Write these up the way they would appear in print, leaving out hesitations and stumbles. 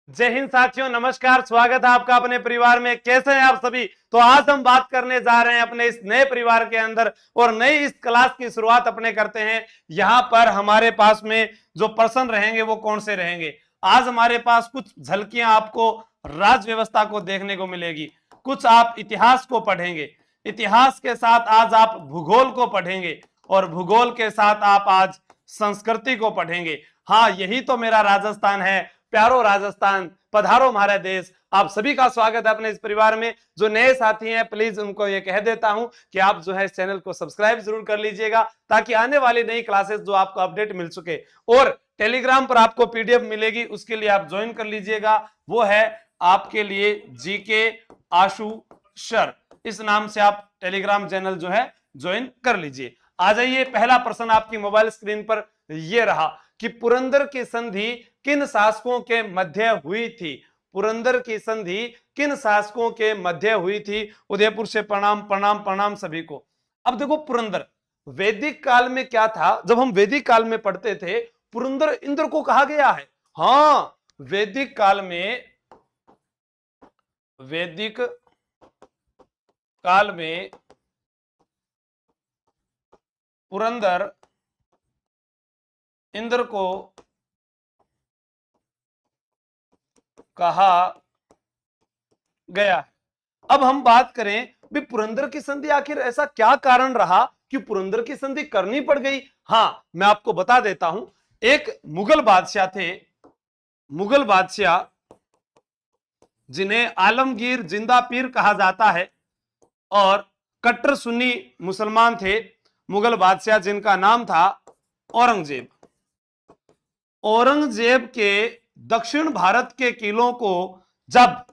जय हिंद साथियों, नमस्कार। स्वागत है आपका अपने परिवार में। कैसे हैं आप सभी? तो आज हम बात करने जा रहे हैं अपने इस नए परिवार के अंदर और नई इस क्लास की शुरुआत अपने करते हैं। यहाँ पर हमारे पास में जो पर्सन रहेंगे वो कौन से रहेंगे। आज हमारे पास कुछ झलकियां आपको राज व्यवस्था को देखने को मिलेगी, कुछ आप इतिहास को पढ़ेंगे, इतिहास के साथ आज आप भूगोल को पढ़ेंगे और भूगोल के साथ आप आज संस्कृति को पढ़ेंगे। हाँ, यही तो मेरा राजस्थान है। प्यारो राजस्थान, पधारो हमारा देश। आप सभी का स्वागत है अपने इस परिवार में। जो नए साथी हैं प्लीज उनको ये कह देता हूं कि आप जो है इस चैनल को सब्सक्राइब जरूर कर लीजिएगा ताकि आने वाली नई क्लासेस जो आपको अपडेट मिल सके। और टेलीग्राम पर आपको पीडीएफ मिलेगी, उसके लिए आप ज्वाइन कर लीजिएगा। वो है आपके लिए जीके आशु सर, इस नाम से आप टेलीग्राम चैनल जो है ज्वाइन कर लीजिए। आ जाइए, पहला प्रश्न आपकी मोबाइल स्क्रीन पर यह रहा कि पुरंदर की संधि किन शासकों के मध्य हुई थी। पुरंदर की संधि किन शासकों के मध्य हुई थी। उदयपुर से प्रणाम प्रणाम प्रणाम सभी को। अब देखो, पुरंदर वैदिक काल में क्या था। जब हम वैदिक काल में पढ़ते थे पुरंदर इंद्र को कहा गया है। हाँ, वैदिक काल में पुरंदर इंद्र को कहा गया है। अब हम बात करें भी पुरंदर की संधि आखिर ऐसा क्या कारण रहा कि पुरंदर की संधि करनी पड़ गई। हाँ, मैं आपको बता देता हूं। एक मुगल बादशाह थे, मुगल बादशाह जिन्हें आलमगीर जिंदा पीर कहा जाता है और कट्टर सुन्नी मुसलमान थे। मुगल बादशाह जिनका नाम था औरंगजेब। औरंगजेब के दक्षिण भारत के किलों को जब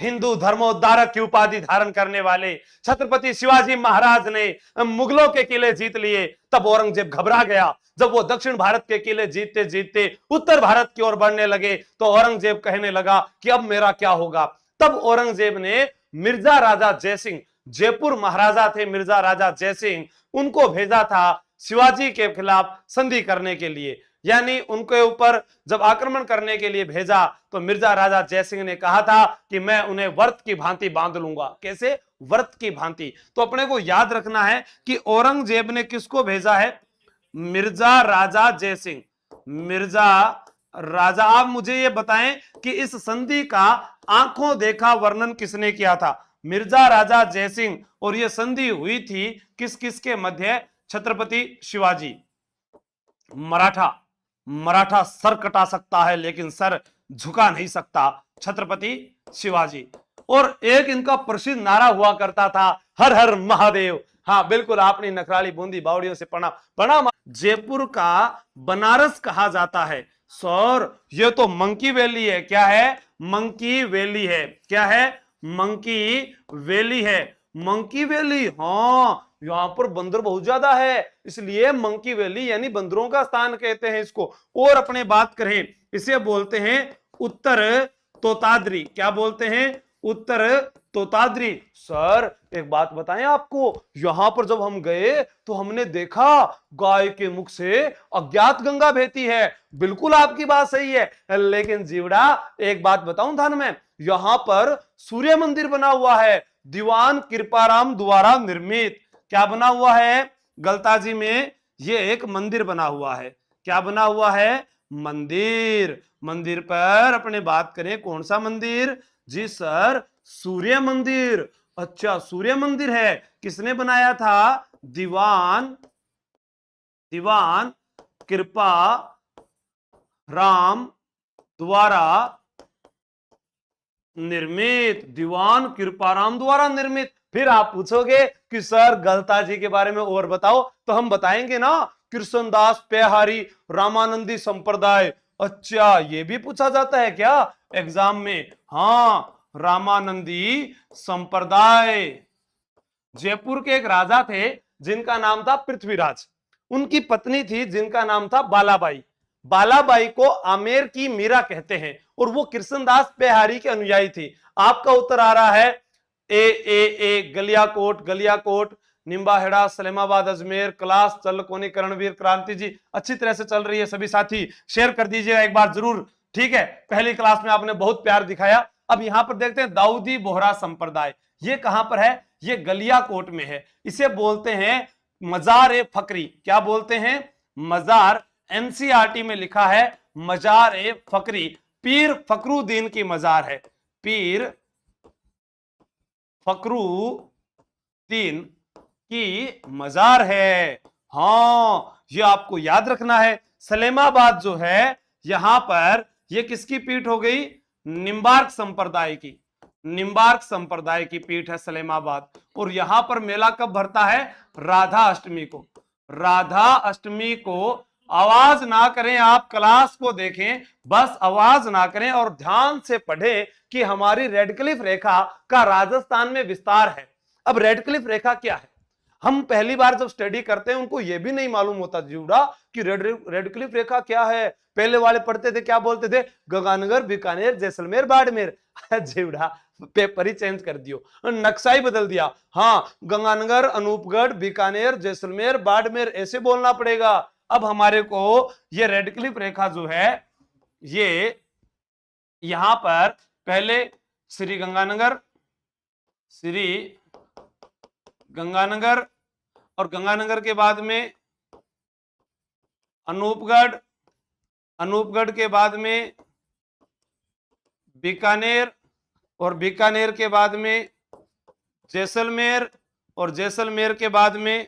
हिंदू धर्मोद्धारक की उपाधि धारण करने वाले छत्रपति शिवाजी महाराज ने मुगलों के किले जीत लिए, तब औरंगजेब घबरा गया। जब वो दक्षिण भारत के किले जीतते जीतते उत्तर भारत की ओर बढ़ने लगे तो औरंगजेब कहने लगा कि अब मेरा क्या होगा। तब औरंगजेब ने मिर्जा राजा जयसिंह, जयपुर महाराजा थे मिर्जा राजा जयसिंह, उनको भेजा था शिवाजी के खिलाफ संधि करने के लिए। यानी उनके ऊपर जब आक्रमण करने के लिए भेजा तो मिर्जा राजा जयसिंह ने कहा था कि मैं उन्हें व्रत की भांति बांध लूंगा। कैसे? व्रत की भांति। तो अपने को याद रखना है कि औरंगजेब ने किसको भेजा है? मिर्जा राजा जयसिंह। मिर्जा राजा। आप मुझे ये बताएं कि इस संधि का आंखों देखा वर्णन किसने किया था? मिर्जा राजा जयसिंह। और यह संधि हुई थी किस किस के मध्य? छत्रपति शिवाजी। मराठा सर कटा सकता है लेकिन सर झुका नहीं सकता, छत्रपति शिवाजी। और एक इनका प्रसिद्ध नारा हुआ करता था, हर हर महादेव। हाँ बिल्कुल, आपने नखराली बूंदी बावड़ियों से पढ़ा पढ़ा। जयपुर का बनारस कहा जाता है। सर ये तो मंकी वैली है। क्या है? मंकी वैली है। क्या है? मंकी वैली है। मंकी वैली, हाँ, यहां पर बंदर बहुत ज्यादा है इसलिए मंकी वैली यानी बंदरों का स्थान कहते हैं इसको। और अपने बात करें, इसे बोलते हैं उत्तर तोताद्री। क्या बोलते हैं? उत्तर तोताद्री। सर एक बात बताएं आपको, यहां पर जब हम गए तो हमने देखा गाय के मुख से अज्ञात गंगा बहती है। बिल्कुल आपकी बात सही है, लेकिन जीवड़ा एक बात बताऊं ध्यान में, यहां पर सूर्य मंदिर बना हुआ है, दीवान कृपाराम द्वारा निर्मित। क्या बना हुआ है? गलताजी में ये एक मंदिर बना हुआ है। क्या बना हुआ है? मंदिर। मंदिर पर अपने बात करें, कौन सा मंदिर? जी सर, सूर्य मंदिर। अच्छा, सूर्य मंदिर है। किसने बनाया था? दीवान कृपा राम द्वारा निर्मित। दीवान कृपाराम द्वारा निर्मित। फिर आप पूछोगे कि सर गलताजी के बारे में और बताओ, तो हम बताएंगे ना, कृष्णदास पेहारी रामानंदी संप्रदाय। अच्छा, ये भी पूछा जाता है क्या एग्जाम में? हाँ, रामानंदी संप्रदाय। जयपुर के एक राजा थे जिनका नाम था पृथ्वीराज। उनकी पत्नी थी जिनका नाम था बालाबाई। बालाबाई को आमेर की मीरा कहते हैं और वो कृष्णदास पेहारी के अनुयायी थी। आपका उत्तर आ रहा है ए गलियाकोट निम्बाहेड़ा सलेमाबाद अजमेर। क्लास चल कोनी करणवीर क्रांति जी अच्छी तरह से चल रही है। सभी साथी शेयर कर दीजिएगा एक बार जरूर। ठीक है, पहली क्लास में आपने बहुत प्यार दिखाया। अब यहां पर देखते हैं दाऊदी बोहरा संप्रदाय, ये कहां पर है? ये गलियाकोट में है। इसे बोलते हैं मजार ए फकरी। क्या बोलते हैं? मजार। एनसीईआरटी में लिखा है मजार ए फकरी, पीर फकरुद्दीन की मजार है, पीर फकरुद्दीन की मजार है। हाँ, ये आपको याद रखना है। सलेमाबाद जो है यहां पर, ये किसकी पीठ हो गई? निम्बार्क संप्रदाय की, निम्बार्क संप्रदाय की पीठ है सलेमाबाद। और यहां पर मेला कब भरता है? राधा अष्टमी को। राधा अष्टमी को। आवाज ना करें, आप क्लास को देखें, बस आवाज ना करें और ध्यान से पढ़ें कि हमारी रेड क्लिफ रेखा का राजस्थान में विस्तार है। अब रेड क्लिफ रेखा क्या है? हम पहली बार जब स्टडी करते हैं उनको यह भी नहीं मालूम होता जीवड़ा कि रेड क्लिफ रेखा क्या है। पहले वाले पढ़ते थे, क्या बोलते थे? गंगानगर, बीकानेर, जैसलमेर, बाड़मेर। जीवड़ा पेपर ही चेंज कर दियो, नक्शा ही बदल दिया। हाँ, गंगानगर, अनूपगढ़, बीकानेर, जैसलमेर, बाड़मेर ऐसे बोलना पड़ेगा। अब हमारे को ये रेड क्लिफ रेखा जो है, ये यहां पर पहले श्री गंगानगर, श्री गंगानगर, और गंगानगर के बाद में अनूपगढ़, अनूपगढ़ के बाद में बीकानेर, और बीकानेर के बाद में जैसलमेर, और जैसलमेर के बाद में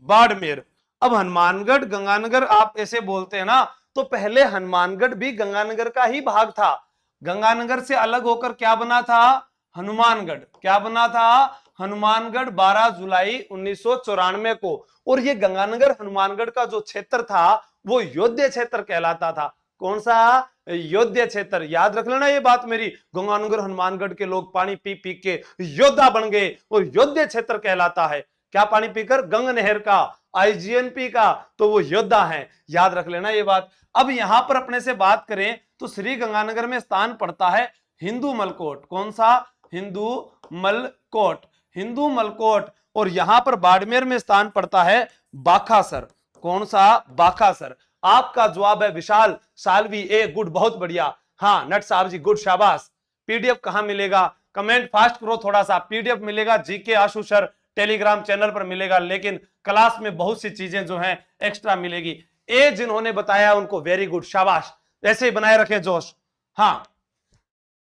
बाड़मेर। अब हनुमानगढ़, गंगानगर आप ऐसे बोलते हैं ना, तो पहले हनुमानगढ़ भी गंगानगर का ही भाग था। गंगानगर से अलग होकर क्या बना था? हनुमानगढ़। क्या बना था? हनुमानगढ़ 12 जुलाई 1994 को। और ये गंगानगर हनुमानगढ़ का जो क्षेत्र था वो योध्य क्षेत्र कहलाता था। कौन सा? योध्य क्षेत्र। याद रख लेना ये बात मेरी। गंगानगर हनुमानगढ़ के लोग पानी पी पी के योद्धा बन गए और योध्य क्षेत्र कहलाता है। क्या पानी पीकर? गंग नहर का, आईजीएनपी का, तो वो योद्धा हैं। याद रख लेना ये बात। अब यहां पर अपने से बात करें तो श्री गंगानगर में स्थान पड़ता है हिंदू मलकोट। कौन सा? हिंदू मलकोट, हिंदू मलकोट। और यहां पर बाड़मेर में स्थान पड़ता है बाखासर। कौन सा? बाखासर। आपका जवाब है विशाल सालवी ए, गुड, बहुत बढ़िया। हाँ नट साहब जी, गुड, शाबाश। पीडीएफ कहां मिलेगा? कमेंट फास्ट करो थोड़ा सा। पीडीएफ मिलेगा जीके आशु सर टेलीग्राम चैनल पर मिलेगा, लेकिन क्लास में बहुत सी चीजें जो हैं एक्स्ट्रा मिलेगी। ए जिन्होंने बताया उनको वेरी गुड, शाबाश, ऐसे ही बनाए रखें जोश। हाँ,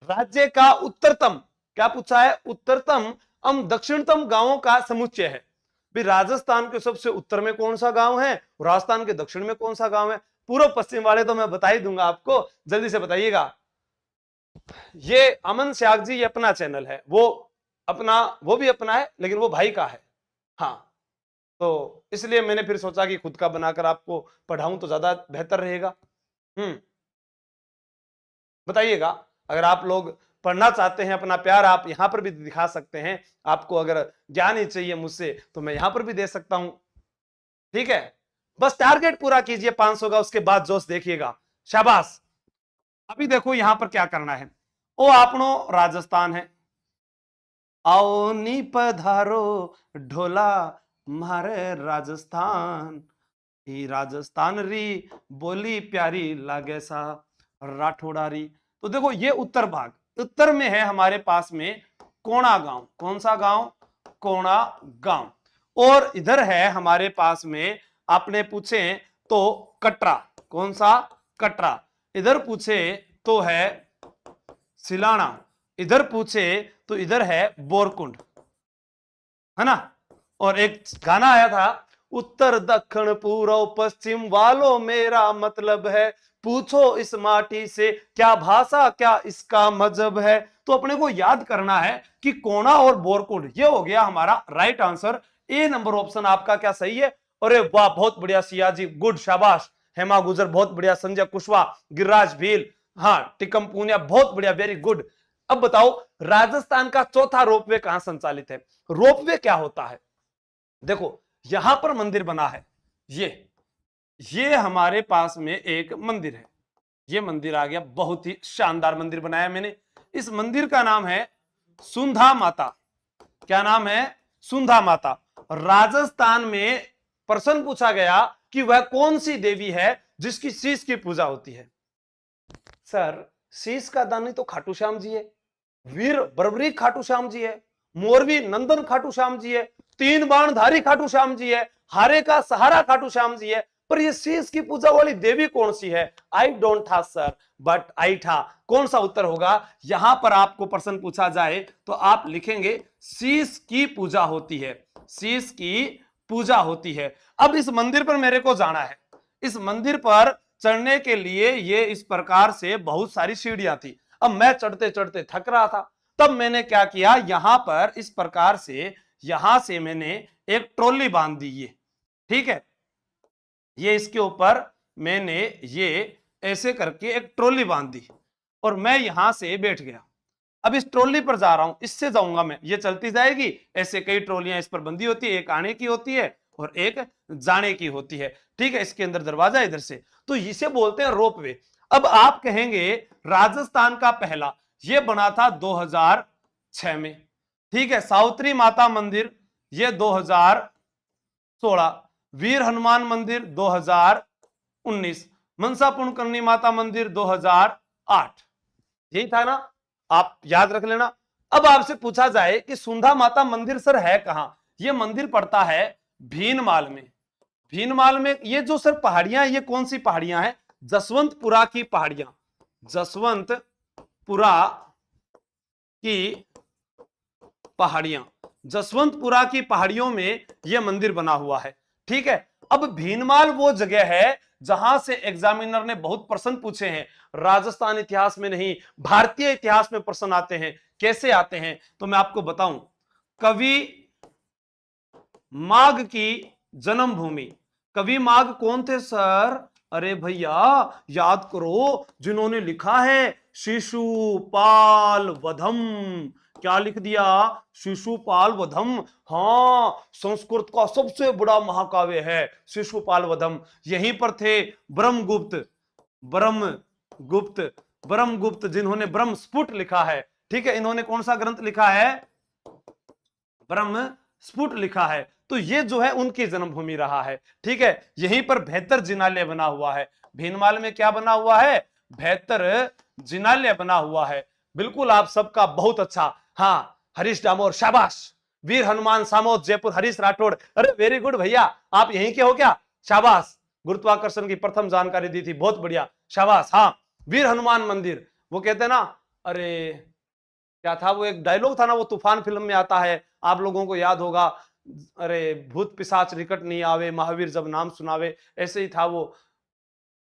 राज्य का उत्तरतम, क्या पूछा है? उत्तरतम दक्षिणतम गांवों का समुच्चय है। भी राजस्थान के सबसे उत्तर में कौन सा गांव है, राजस्थान के दक्षिण में कौन सा गांव है? पूर्व पश्चिम वाले तो मैं बता ही दूंगा आपको, जल्दी से बताइएगा। ये अमन श्याग जी, ये अपना चैनल है, वो भी अपना है, लेकिन वो भाई का है। हाँ, तो इसलिए मैंने फिर सोचा कि खुद का बनाकर आपको पढ़ाऊं तो ज्यादा बेहतर रहेगा। बताइएगा, अगर आप लोग पढ़ना चाहते हैं, अपना प्यार आप यहां पर भी दिखा सकते हैं। आपको अगर ज्ञान ही चाहिए मुझसे तो मैं यहां पर भी दे सकता हूं। ठीक है, बस टारगेट पूरा कीजिए 500 का, उसके बाद जोश देखिएगा। शाबाश। अभी देखो यहां पर क्या करना है। ओ आपनो राजस्थान है, आओ नी पधारो ढोला मारे राजस्थान, ही राजस्थान री बोली प्यारी लागे सा राठौड़ारी। तो देखो ये उत्तर भाग, उत्तर में है हमारे पास में कोणा गांव। कौन सा गांव? कोणा गांव। और इधर है हमारे पास में, आपने पूछे तो कटरा। कौन सा? कटरा। इधर पूछे तो है सिलाना, इधर पूछे तो इधर है बोरकुंड, है ना। और एक गाना आया था, उत्तर दक्षिण पूर्व पश्चिम वालों मेरा मतलब है, पूछो इस माटी से क्या भाषा क्या इसका मजहब है। तो अपने को याद करना है कि कोणा और बोरकुंड, ये हो गया हमारा राइट आंसर। ए नंबर ऑप्शन आपका क्या सही है? अरे वाह, बहुत बढ़िया सियाजी, गुड, शाबाश। हेमा गुजर बहुत बढ़िया, संजय कुशवाहा, गिरिराज भील, हाँ, टिकम पूनिया बहुत बढ़िया, वेरी गुड। अब बताओ राजस्थान का चौथा रोपवे कहां संचालित है? रोपवे क्या होता है? देखो यहां पर मंदिर बना है, ये हमारे पास में एक मंदिर है, ये मंदिर आ गया, बहुत ही शानदार मंदिर बनाया मैंने। इस मंदिर का नाम है सुंधा माता। क्या नाम है? सुंधा माता। राजस्थान में प्रश्न पूछा गया कि वह कौन सी देवी है जिसकी शीश की पूजा होती है। सर शीश का दानी तो खाटू श्याम जी है, वीर बर्बरी खाटू श्याम जी है, मोरवी नंदन खाटू श्याम जी है, तीन बाणधारी खाटू श्याम जी है, हारे का सहारा खाटू श्याम जी है, पर ये शीश की पूजा वाली देवी कौन सी है? आई डोंट था सर, बट आई था। कौन सा उत्तर होगा? यहां पर आपको प्रश्न पूछा जाए तो आप लिखेंगे शीश की पूजा होती है, शीश की पूजा होती है। अब इस मंदिर पर मेरे को जाना है, इस मंदिर पर चढ़ने के लिए ये इस प्रकार से बहुत सारी सीढ़ियां थी। अब मैं चढ़ते चढ़ते थक रहा था, तब मैंने क्या किया, यहां पर इस प्रकार से यहां से मैंने एक ट्रॉली बांध दी, ये ठीक है, ये इसके ऊपर मैंने ये ऐसे करके एक ट्रॉली बांध दी और मैं यहां से बैठ गया। अब इस ट्रॉली पर जा रहा हूं, इससे जाऊंगा मैं, ये चलती जाएगी, ऐसे कई ट्रॉलियां इस पर बंधी होती है, एक आने की होती है और एक जाने की होती है, ठीक है। इसके अंदर दरवाजा इधर से, तो इसे बोलते हैं रोपवे। अब आप कहेंगे राजस्थान का पहला ये बना था 2006 में, ठीक है। सावित्री माता मंदिर ये 2016, वीर हनुमान मंदिर 2019, मनसा पुण्यकर्णी माता मंदिर 2008, यही था ना, आप याद रख लेना। अब आपसे पूछा जाए कि सुंधा माता मंदिर सर है कहां? ये मंदिर पड़ता है भीनमाल में। भीनमाल में ये जो सर पहाड़ियां, ये कौन सी पहाड़ियां हैं? जसवंतपुरा की पहाड़ियां, जसवंतपुरा की पहाड़ियां, जसवंतपुरा की पहाड़ियों में यह मंदिर बना हुआ है, ठीक है। अब भीनमाल वो जगह है जहां से एग्जामिनर ने बहुत प्रश्न पूछे हैं, राजस्थान इतिहास में नहीं, भारतीय इतिहास में प्रश्न आते हैं। कैसे आते हैं तो मैं आपको बताऊं। कवि माघ की जन्मभूमि, कवि माघ कौन थे सर? अरे भैया याद करो, जिन्होंने लिखा है शिशुपाल वधम। क्या लिख दिया? शिशुपाल वधम। हाँ, संस्कृत का सबसे बड़ा महाकाव्य है शिशुपाल वधम। यहीं पर थे ब्रह्मगुप्त, ब्रह्मगुप्त, ब्रह्मगुप्त जिन्होंने ब्रह्मस्फुट लिखा है, ठीक है। इन्होंने कौन सा ग्रंथ लिखा है? ब्रह्मस्फुट लिखा है। तो ये जो है उनकी जन्मभूमि रहा है, ठीक है। यहीं पर बेहतर जिनालय बना हुआ है। भीनमाल में क्या बना हुआ है? बेहतर जिनालय बना हुआ है। बिल्कुल आप सबका बहुत अच्छा। हाँ, हरीश डामोर शाबाश, वीर हनुमान सामोद जयपुर, हरीश राठौड़, अरे वेरी गुड भैया, आप यहीं के हो क्या? शाबाश, गुरुत्वाकर्षण की प्रथम जानकारी दी थी, बहुत बढ़िया, शाबाश। हाँ, वीर हनुमान मंदिर, वो कहते हैं ना, अरे क्या था वो, एक डायलॉग था ना, वो तूफान फिल्म में आता है, आप लोगों को याद होगा, अरे भूत पिशाच निकट नहीं आवे, महावीर जब नाम सुनावे, ऐसे ही था वो,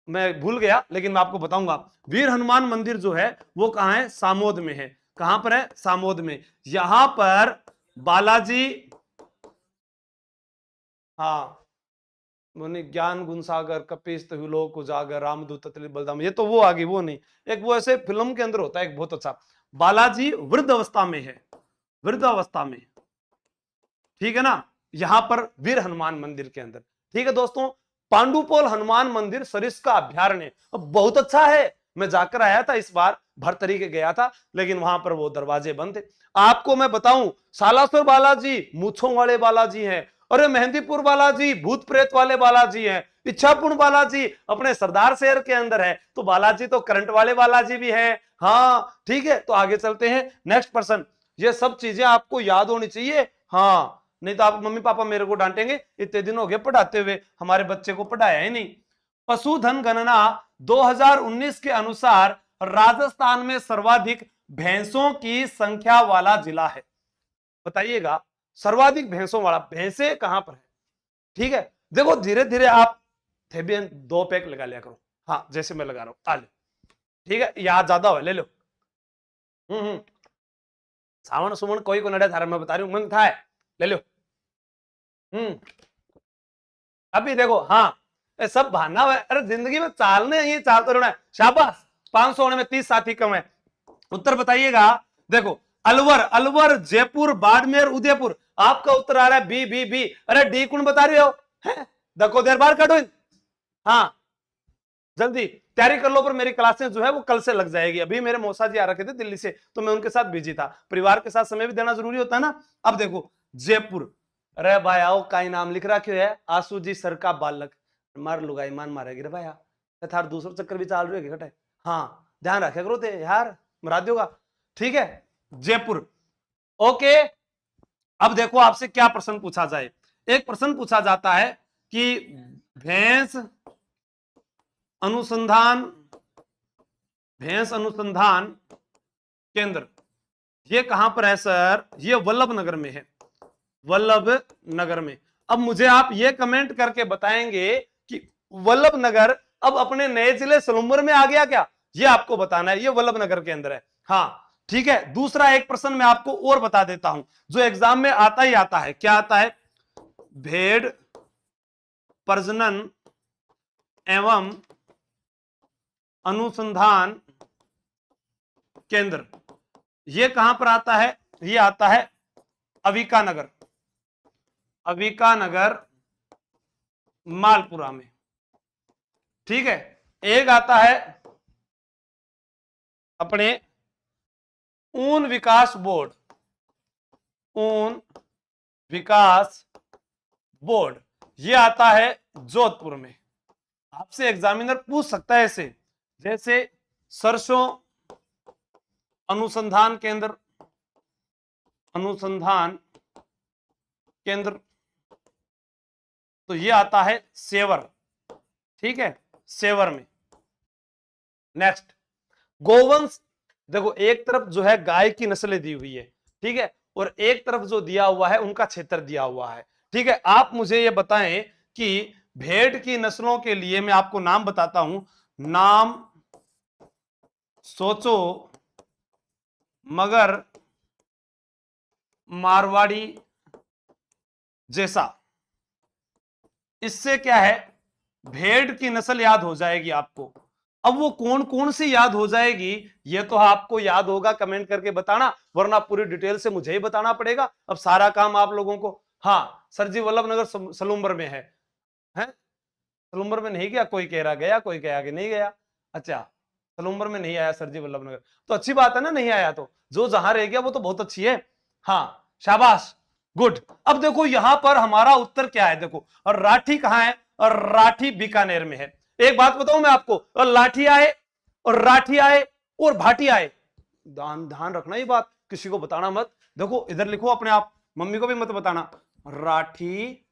मैं भूल गया, लेकिन मैं आपको बताऊंगा। वीर हनुमान मंदिर जो है वो कहां है? सामोद में है। कहां पर है? सामोद में। यहां पर बालाजी, हाँ, ज्ञान गुण सागर कपीस लोक उजागर रामदूत बलदाम, ये तो वो आ गई, वो नहीं, एक वो ऐसे फिल्म के अंदर होता है एक बहुत अच्छा। बालाजी वृद्ध अवस्था में है, वृद्ध अवस्था में, ठीक है ना, यहां पर वीर हनुमान मंदिर के अंदर, ठीक है दोस्तों। पांडुपोल हनुमान मंदिर सरिस्का का अभ्यारण्य बहुत अच्छा है, मैं जाकर आया था इस बार, भरतरी के गया था, लेकिन वहां पर वो दरवाजे बंद थे। आपको मैं बताऊं, सालासर बालाजी मूछों वाले बालाजी हैं, अरे मेहंदीपुर बालाजी भूत प्रेत वाले बालाजी हैं, इच्छापुर बालाजी अपने सरदार शहर के अंदर है, तो बालाजी तो करंट वाले बालाजी भी है। हाँ ठीक है, तो आगे चलते हैं, नेक्स्ट पर्सन। ये सब चीजें आपको याद होनी चाहिए, हाँ, नहीं तो आप मम्मी पापा मेरे को डांटेंगे, इतने दिन हो गए पढ़ाते हुए, हमारे बच्चे को पढ़ाया ही नहीं। पशुधन गणना 2019 के अनुसार राजस्थान में सर्वाधिक भैंसों की संख्या वाला जिला है। बताइएगा, सर्वाधिक भैंसों वाला, भैंसे कहां पर है? ठीक है, देखो धीरे धीरे आप थेबियन 2 पैक लगा लिया करो, हाँ जैसे मैं लगा रहा हूं, आ लो, ठीक है, याद ज्यादा हो ले लो। सावन सुमन कोई को नड़े थारा, मैं बता रही हूं, मन था है, ले लो। अभी देखो, हाँ सब बहाना है, अरे जिंदगी में चालने ही चालते रहना है, शाबाश। 500 होने में 30 साथी कम है। उत्तर बताइएगा, देखो अलवर, अलवर, जयपुर, बाड़मेर, उदयपुर, आपका उत्तर आ रहा है बी बी बी। अरे डी कौन बता रहे हो? देखो देर बार काटो, हाँ जल्दी तैयारी कर लो, पर मेरी क्लासें जो है वो कल से लग जाएगी। अभी मेरे मौसा जी आ रखे थे दिल्ली से, तो मैं उनके साथ बिजी था, परिवार के साथ समय भी देना जरूरी होता है ना। अब देखो जयपुर, अरे भाई आओ, का नाम लिख रखे है, आसू जी सर का बालक, मार लुगाई मान मारेगी रे भाई, थार दूसरा चक्कर भी चाल रही है घटे। हाँ ध्यान रखे करो थे यार मरादियों का, ठीक है। जयपुर, ओके। अब देखो आपसे क्या प्रश्न पूछा जाए। एक प्रश्न पूछा जाता है कि भैंस अनुसंधान केंद्र ये कहां पर है सर? ये वल्लभ नगर में है, वल्लभ नगर में। अब मुझे आप ये कमेंट करके बताएंगे कि वल्लभ नगर अब अपने नए जिले सलूम्बर में आ गया क्या? ये आपको बताना है, ये वल्लभ नगर के अंदर है। हाँ ठीक है। दूसरा एक प्रश्न मैं आपको और बता देता हूं जो एग्जाम में आता ही आता है। क्या आता है? भेड़ प्रजनन एवं अनुसंधान केंद्र ये कहां पर आता है? ये आता है अविका नगर, अविका नगर मालपुरा में, ठीक है। एक आता है अपने ऊन विकास बोर्ड, ऊन विकास बोर्ड ये आता है जोधपुर में। आपसे एग्जामिनर पूछ सकता है ऐसे, जैसे सरसों अनुसंधान केंद्र, अनुसंधान केंद्र तो ये आता है सेवर, ठीक है, सेवर में। नेक्स्ट गोवंश, देखो एक तरफ जो है गाय की नस्लें दी हुई है, ठीक है, और एक तरफ जो दिया हुआ है उनका क्षेत्र दिया हुआ है, ठीक है। आप मुझे ये बताएं कि भेड़ की नस्लों के लिए मैं आपको नाम बताता हूं, नाम सोचो मगर मारवाड़ी जैसा। इससे क्या है, भेड़ की नस्ल याद हो जाएगी आपको। अब वो कौन कौन सी याद हो जाएगी ये तो आपको याद होगा, कमेंट करके बताना, वरना पूरी डिटेल से मुझे ही बताना पड़ेगा। अब सारा काम आप लोगों को। हाँ सर जी वल्लभ नगर सलूम्बर में है, हैं? सलूम्बर में नहीं गया, कोई कह रहा गया, कोई कह कि नहीं गया। अच्छा सलूम्बर में नहीं आया सर जी वल्लभ नगर, तो अच्छी बात है ना, नहीं आया तो जो जहां रह गया वो तो बहुत अच्छी है। हाँ शाबाश, गुड। अब देखो यहां पर हमारा उत्तर क्या है, देखो और राठी कहां है? और राठी बीकानेर में है। एक बात बताऊं मैं आपको, और लाठी आए और राठी आए और भाटी आए, ध्यान रखना ये बात, किसी को बताना मत। देखो इधर लिखो अपने आप, मम्मी को भी मत बताना। राठी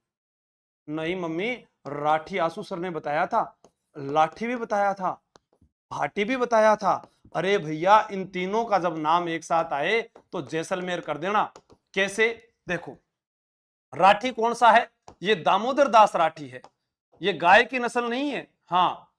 नहीं मम्मी, राठी आंसू सर ने बताया था, लाठी भी बताया था, भाटी भी बताया था। अरे भैया इन तीनों का जब नाम एक साथ आए तो जैसलमेर कर देना। कैसे? देखो राठी कौन सा है? ये दामोदर दास राठी है, ये गाय की नस्ल नहीं है। हाँ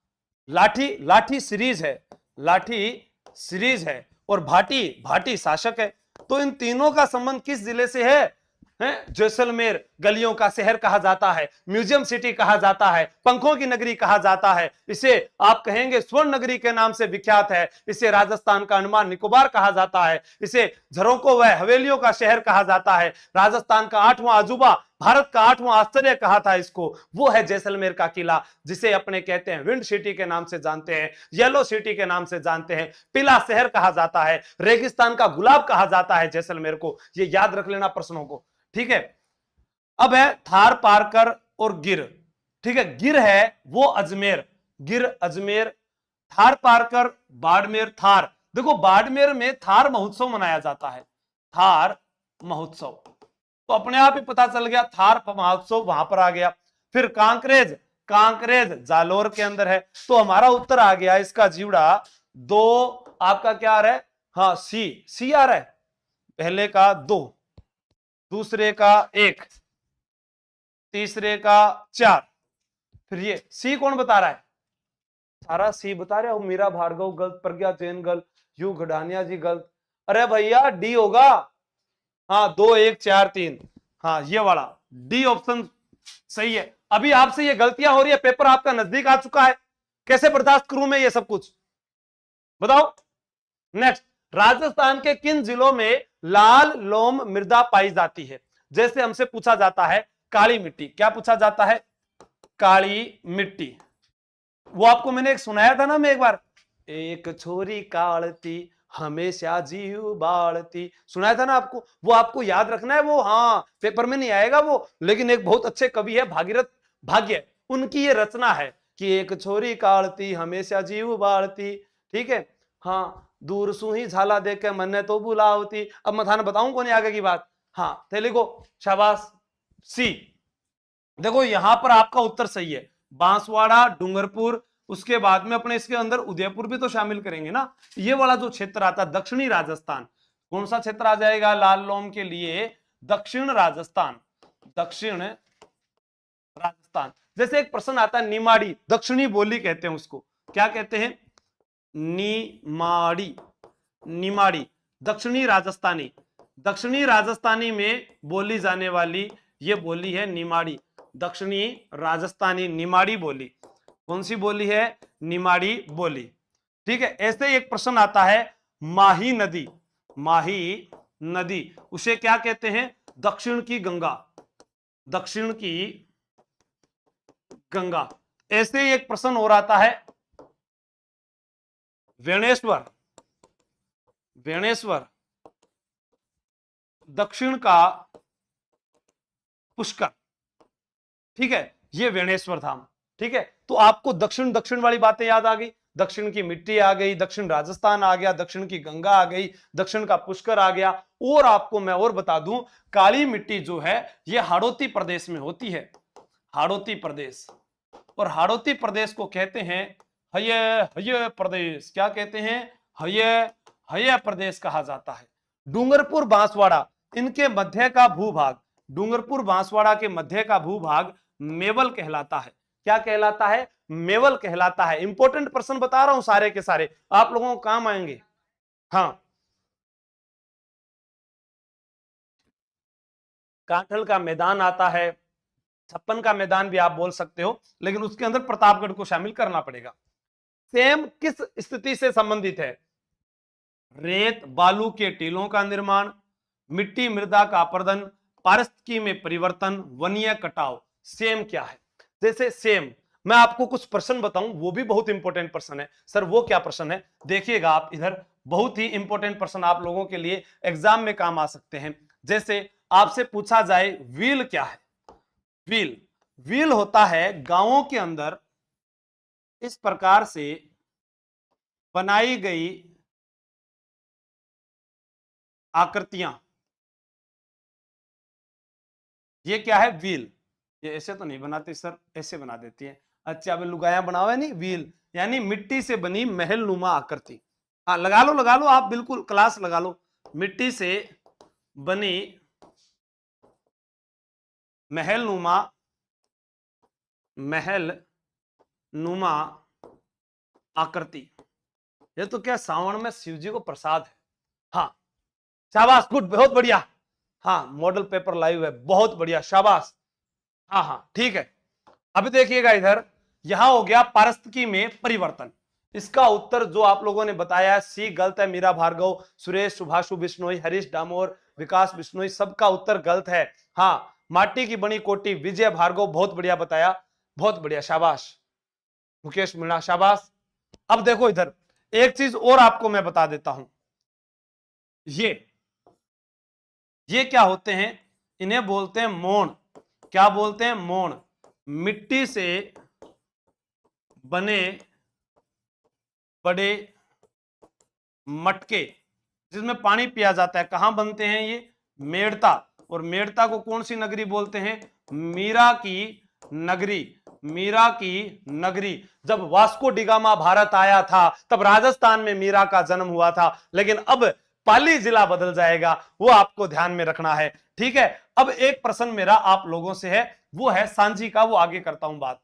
लाठी, लाठी सीरीज है, लाठी सीरीज है, और भाटी, भाटी शासक है। तो इन तीनों का संबंध किस जिले से है? जैसलमेर गलियों का शहर कहा जाता है, म्यूजियम सिटी कहा जाता है, पंखों की नगरी कहा जाता है, इसे आप कहेंगे स्वर्ण नगरी के नाम से विख्यात है, इसे राजस्थान का अंडमान निकोबार कहा जाता है, इसे झरोकों व हवेलियों का शहर कहा जाता है, राजस्थान का 8वां अजूबा, भारत का 8वां आश्चर्य कहा था इसको। वो है जैसलमेर का किला, जिसे अपने कहते हैं विंड सिटी के नाम से जानते हैं, येलो सिटी के नाम से जानते हैं, पीला शहर कहा जाता है, रेगिस्तान का गुलाब कहा जाता है जैसलमेर को। ये याद रख लेना प्रश्नों को, ठीक है। अब है थार पारकर और गिर, ठीक है। गिर है वो अजमेर, गिर अजमेर, थार पारकर बाड़मेर। थार देखो बाड़मेर में थार महोत्सव मनाया जाता है, थार महोत्सव, तो अपने आप ही पता चल गया थार महोत्सव वहां पर आ गया। फिर कांकरेज, कांकरेज जालोर के अंदर है। तो हमारा उत्तर आ गया इसका जीवड़ा दो, आपका क्या आ रहा है? हाँ सी, सी आ रहा है, पहले का 2, दूसरे का 1, तीसरे का 4। फिर ये सी कौन बता रहा है? सारा सी बता रहे हो। मीरा भार्गव गलत, प्रज्ञा जैन गलत, यू गडानिया जी गलत। अरे भैया डी होगा। हाँ 2 1 4 3, हाँ ये वाला डी ऑप्शन सही है। अभी आपसे ये गलतियां हो रही है, पेपर आपका नजदीक आ चुका है, कैसे बर्दाश्त करूं मैं ये सब कुछ, बताओ। नेक्स्ट, राजस्थान के किन जिलों में लाल लोम मृदा पाई जाती है? जैसे हमसे पूछा जाता है काली मिट्टी, क्या पूछा जाता है? काली मिट्टी। वो आपको मैंने एक सुनाया था ना मैं एक बार, एक छोरी कालती हमेशा जीव बालती, सुनाया था ना आपको, वो आपको याद रखना है वो। हाँ पेपर में नहीं आएगा वो, लेकिन एक बहुत अच्छे कवि है भागीरथ भाग्य, उनकी ये रचना है कि एक छोरी कालती हमेशा जीव बालती, ठीक है। हाँ, दूर सु ही झाला देख के मन ने तो बुलावती। अब मैं थाने बताऊं कौन है आगे की बात। हाँ, थे लिखो, शाबाश, सी। देखो यहां पर आपका उत्तर सही है, बांसवाड़ा, डूंगरपुर, उसके बाद में अपने इसके अंदर उदयपुर भी तो शामिल करेंगे ना। ये वाला जो क्षेत्र आता है दक्षिणी राजस्थान, कौन सा क्षेत्र आ जाएगा लाल लोम के लिए? दक्षिण राजस्थान, दक्षिण राजस्थान। जैसे एक प्रश्न आता है निमाड़ी, दक्षिणी बोली कहते हैं उसको, क्या कहते हैं? निमाड़ी, निमाड़ी दक्षिणी राजस्थानी। दक्षिणी राजस्थानी में बोली जाने वाली ये बोली है निमाड़ी, दक्षिणी राजस्थानी निमाड़ी बोली। कौन सी बोली है? निमाड़ी बोली। ठीक है। ऐसे एक प्रश्न आता है माही नदी, माही नदी उसे क्या कहते हैं? दक्षिण की गंगा, दक्षिण की गंगा। ऐसे एक प्रश्न और आता है वेणेश्वर, वेणेश्वर दक्षिण का पुष्कर। ठीक है, ये वेणेश्वर धाम। ठीक है, तो आपको दक्षिण दक्षिण वाली बातें याद आ गई, दक्षिण की मिट्टी आ गई, दक्षिण राजस्थान आ गया, दक्षिण की गंगा आ गई, दक्षिण का पुष्कर आ गया। और आपको मैं और बता दूं, काली मिट्टी जो है ये हाड़ौती प्रदेश में होती है, हाड़ौती प्रदेश। और हाड़ौती प्रदेश को कहते हैं हय हय प्रदेश। क्या कहते हैं? हय हय प्रदेश कहा जाता है। डूंगरपुर बांसवाड़ा इनके मध्य का भूभाग, डूंगरपुर बांसवाड़ा के मध्य का भूभाग मेवल कहलाता है। क्या कहलाता है? मेवल कहलाता है। इंपॉर्टेंट प्रश्न बता रहा हूं सारे के सारे, आप लोगों को काम आएंगे। हाँ, काठल का मैदान आता है, छप्पन का मैदान भी आप बोल सकते हो, लेकिन उसके अंदर प्रतापगढ़ को शामिल करना पड़ेगा। सेम किस स्थिति से संबंधित है? रेत बालू के टीलों का निर्माण, मिट्टी मृदा का अपर्दन, पारिस्थितिकी में परिवर्तन, वन्य कटाव। सेम क्या है? जैसे सेम, मैं आपको कुछ प्रश्न बताऊं, वो भी बहुत इंपॉर्टेंट प्रश्न है। सर वो क्या प्रश्न है? देखिएगा आप इधर, बहुत ही इंपॉर्टेंट प्रश्न आप लोगों के लिए एग्जाम में काम आ सकते हैं। जैसे आपसे पूछा जाए व्हील क्या है? व्हील, व्हील होता है गांवों के अंदर इस प्रकार से बनाई गई आकृतियां, ये क्या है? व्हील। ये ऐसे तो नहीं बनाते सर, ऐसे बना देती है। अच्छा, अभी लुगाया बनावे नहीं, व्हील यानी मिट्टी से बनी महल नुमा आकृति। हाँ, लगा लो आप, बिल्कुल क्लास लगा लो। मिट्टी से बनी महल नुमा, महल नुमा आकृति। ये तो क्या सावन में शिव जी को प्रसाद है। हाँ, शाबाश, गुड, बहुत बढ़िया। हाँ, मॉडल पेपर लाइव है, बहुत बढ़िया, शाबाश। हाँ हाँ, ठीक है। अभी देखिएगा इधर, यहां हो गया पारिस्थितिकी में परिवर्तन। इसका उत्तर जो आप लोगों ने बताया सी गलत है। मीरा भार्गव, सुरेश, सुभाषु बिश्नोई, हरीश डामोर, विकास बिश्नोई, सबका उत्तर गलत है। हाँ, माटी की बनी कोटी, विजय भार्गव, बहुत बढ़िया बताया, बहुत बढ़िया, शाबाश। मुकेश मीणा, शाबाश। अब देखो इधर, एक चीज और आपको मैं बता देता हूं, ये क्या होते हैं? इन्हें बोलते हैं मोण। क्या बोलते हैं? मोण। मिट्टी से बने बड़े मटके जिसमें पानी पिया जाता है। कहां बनते हैं ये? मेड़ता। और मेड़ता को कौन सी नगरी बोलते हैं? मीरा की नगरी, मीरा की नगरी। जब वास्को डिगामा भारत आया था तब राजस्थान में मीरा का जन्म हुआ था, लेकिन अब पाली जिला बदल जाएगा, वो आपको ध्यान में रखना है। ठीक है। अब एक प्रश्न मेरा आप लोगों से है, वो है सांची का, वो आगे करता हूं बात।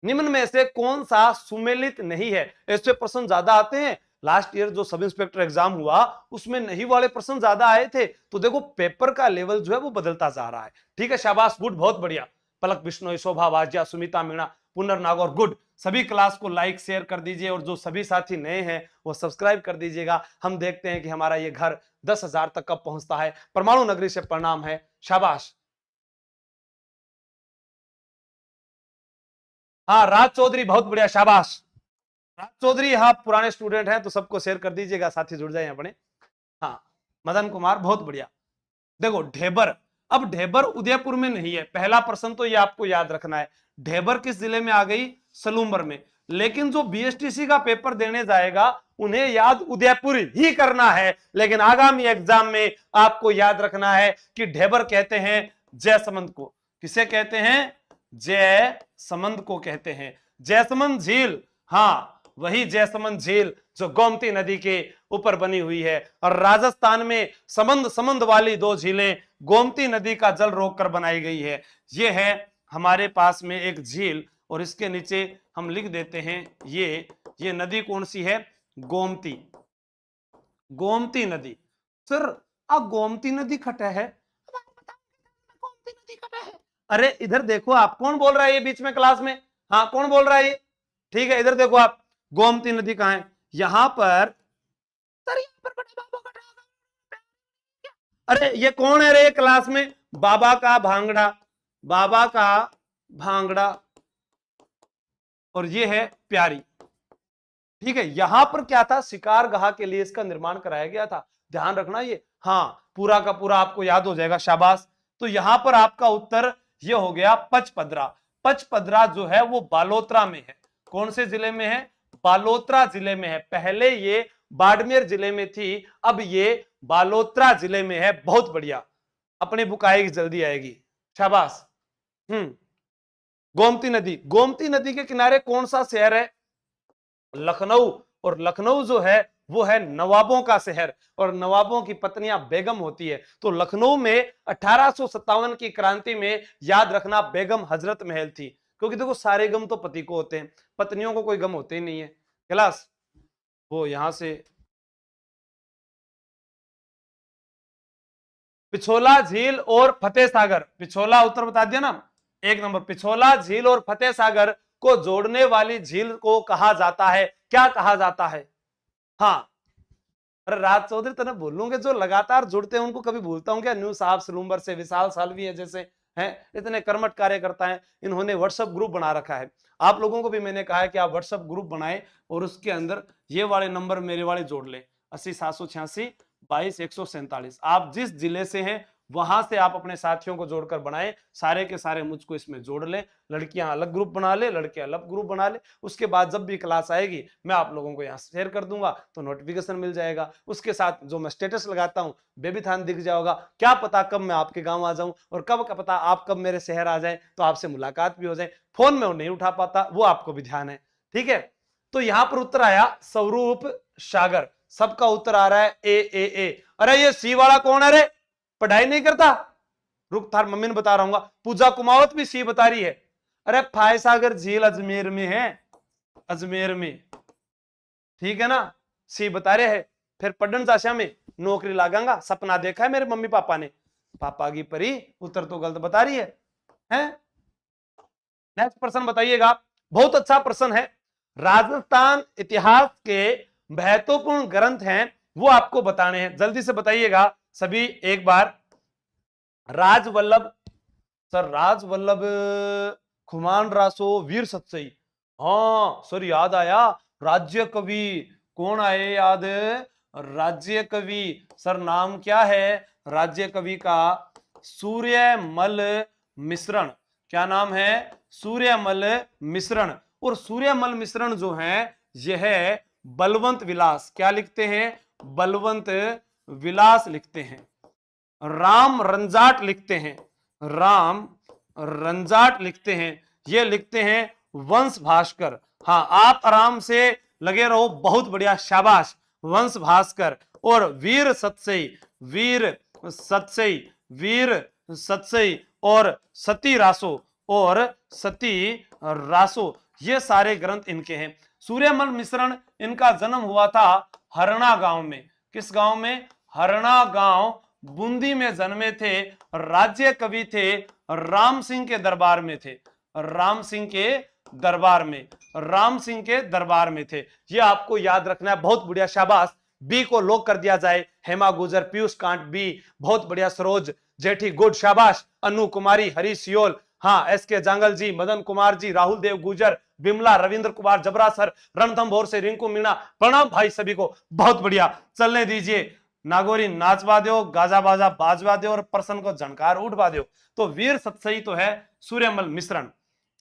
निम्न में से कौन सा सुमेलित नहीं है? ऐसे प्रश्न ज्यादा आते हैं। लास्ट ईयर जो सब इंस्पेक्टर एग्जाम हुआ उसमें नहीं वाले प्रश्न ज्यादा आए थे, तो देखो पेपर का लेवल जो है वो बदलता जा रहा है। ठीक है, शाबाश, गुड, बहुत बढ़िया। पलक बिश्नोई, शोभा वाजिया, सुमिता मीणा, पुनर नागौर, गुड। सभी क्लास को लाइक शेयर कर दीजिए, और जो सभी साथी नए हैं वो सब्सक्राइब कर दीजिएगा। हम देखते हैं कि हमारा ये घर 10,000 तक कब पहुंचता है। परमाणु नगरी से प्रणाम है, शाबाश। हाँ, राज चौधरी, बहुत बढ़िया, शाबाश। राज चौधरी, हाँ, पुराने स्टूडेंट हैं तो सबको शेयर कर दीजिएगा, साथी जुड़ जाए अपने। हाँ, मदन कुमार, बहुत बढ़िया। देखो ढेबर, अब ढेबर उदयपुर में नहीं है। पहला प्रश्न तो ये आपको याद रखना है। ढेबर किस जिले में आ गई? सलूम्बर में। लेकिन जो बीएसटीसी का पेपर देने जाएगा उन्हें याद उदयपुर ही करना है, लेकिन आगामी एग्जाम में आपको याद रखना है कि ढेबर कहते हैं जयसमंद को। किसे कहते हैं? जयसमंद को कहते हैं। जयसमंद झील, हाँ वही जयसमंद झील जो गोमती नदी के ऊपर बनी हुई है। और राजस्थान में समंद वाली दो झीलें गोमती नदी का जल रोककर बनाई गई है। ये है हमारे पास में एक झील, और इसके नीचे हम लिख देते हैं ये नदी कौन सी है? गोमती। गोमती नदी। सर अब गोमती नदी खटा है, गोमती नदी खटा है। अरे इधर देखो आप, कौन बोल रहा है ये बीच में क्लास में? हाँ कौन बोल रहा है ये? ठीक है इधर देखो आप, गोमती नदी कहां है? यहां पर। सर यहां पर अरे ये कौन है रे क्लास में? बाबा का भांगड़ा, बाबा का भांगड़ा, और ये है प्यारी। ठीक है, यहां पर क्या था? शिकार गाह के लिए इसका निर्माण कराया गया था, ध्यान रखना ये। हाँ पूरा का पूरा आपको याद हो जाएगा, शाबाश। तो यहां पर आपका उत्तर ये हो गया पचपदरा। पचपदरा जो है वो बालोतरा में है। कौन से जिले में है? बालोतरा जिले में है। पहले ये बाड़मेर जिले में थी, अब ये बालोतरा जिले में है। बहुत बढ़िया, अपनी बुक आएगी, जल्दी आएगी, शाबाश। गोमती नदी, गोमती नदी के किनारे कौन सा शहर है? लखनऊ। और लखनऊ जो है वो है नवाबों का शहर, और नवाबों की पत्नियां बेगम होती है। तो लखनऊ में 1857 की क्रांति में याद रखना बेगम हजरत महल थी, क्योंकि देखो सारे गम तो पति को होते हैं, पत्नियों को कोई गम होते ही नहीं है। क्लास वो यहां से पिछोला झील और फतेह सागर, पिछोला उत्तर बता दिया ना, एक नंबर। पिछोला झील और फतेह सागर को जोड़ने वाली झील को कहा जाता है, क्या कहा जाता है? हाँ अरे राज चौधरी तने बोलूंगे, जो लगातार जुड़ते हैं उनको कभी भूलता हूं क्या? न्यू साहब सलूम्बर से विशाल सालवी है जैसे हैं, इतने कर्मठ कार्यकर्ता हैं, इन्होंने व्हाट्सएप ग्रुप बना रखा है। आप लोगों को भी मैंने कहा है कि आप व्हाट्सएप ग्रुप बनाएं और उसके अंदर ये वाले नंबर मेरे वाले जोड़ लें, 80-786-22-147। आप जिस जिले से हैं वहां से आप अपने साथियों को जोड़कर बनाएं, सारे के सारे मुझको इसमें जोड़ लें। लड़कियां अलग ग्रुप बना ले, लड़के अलग ग्रुप बना ले। उसके बाद जब भी क्लास आएगी मैं आप लोगों को यहाँ शेयर कर दूंगा, तो नोटिफिकेशन मिल जाएगा। उसके साथ जो मैं स्टेटस लगाता हूँ बेबी थान दिख जाएगा। क्या पता कब मैं आपके गांव आ जाऊं, और कब का पता आप कब मेरे शहर आ जाए, तो आपसे मुलाकात भी हो जाए। फोन में वो नहीं उठा पाता, वो आपको भी ध्यान है, ठीक है। तो यहां पर उत्तर आया स्वरूप सागर, सबका उत्तर आ रहा है ए। अरे ये सी वाला कौन है रे? पढ़ाई नहीं करता? रुक थार मम्मी ने बता रहा हूँ। पूजा कुमावत भी सी बता रही है। अरे फाय सागर झील अजमेर में है, अजमेर में, ठीक है ना, सी बता रहे हैं। फिर पढ़न जाशा में नौकरी लगांगा, सपना देखा है मेरे मम्मी पापा ने, पापा की परी। उत्तर तो गलत बता रही है, हैं? नेक्स्ट प्रश्न बताइएगा, बहुत अच्छा प्रश्न है। राजस्थान इतिहास के महत्वपूर्ण ग्रंथ हैं, वो आपको बताने हैं, जल्दी से बताइएगा सभी एक बार। राजवल्लभ, सर राजवल्लभ, खुमान रासो, वीर सतसई। हाँ सर याद आया, राज्य कवि कौन आए याद? राज्य कवि, सर नाम क्या है राज्य कवि का? सूर्यमल मिश्रण। क्या नाम है? सूर्यमल मिश्रण। और सूर्यमल मिश्रण जो है यह बलवंत विलास, क्या लिखते हैं? बलवंत विलास लिखते हैं। राम रंजाट लिखते हैं, राम रंजाट लिखते हैं। ये लिखते हैं वंश भास्कर। हाँ आप आराम से लगे रहो, बहुत बढ़िया, शाबाश। वंश भास्कर। और वीर सतसई, वीर सतसई, वीर सतसई, और सती रासो, और सती रासो, ये सारे ग्रंथ इनके हैं। सूर्यमल मिश्रण, इनका जन्म हुआ था हरना गांव में। किस गांव में? हरना गांव, बूंदी में जन्मे थे। राज्य कवि थे, राम सिंह के दरबार में थे, राम सिंह के दरबार में, राम सिंह के दरबार में थे। ये आपको याद रखना है, बहुत बढ़िया, शाबाश। बी को लॉक कर दिया जाए। हेमा गुजर, पीयूष कांट बी, बहुत बढ़िया। सरोज जेठी गुड, शाबाश। अनु कुमारी, हरीश सियोल, हाँ। एस के जांगल जी, मदन कुमार जी, राहुल देव गुजर, बिमला, रविंद्र कुमार जबरा सर, रणथंभौर से रिंकू मीणा, प्रणाम भाई सभी को, बहुत बढ़िया। चलने दीजिए, नागौरी नाचवा दो, गाजा बाजा बाजवा दो, और प्रसन्न को झनकार उठवा दो। तो वीर सतसई तो है सूर्यमल मिश्रण।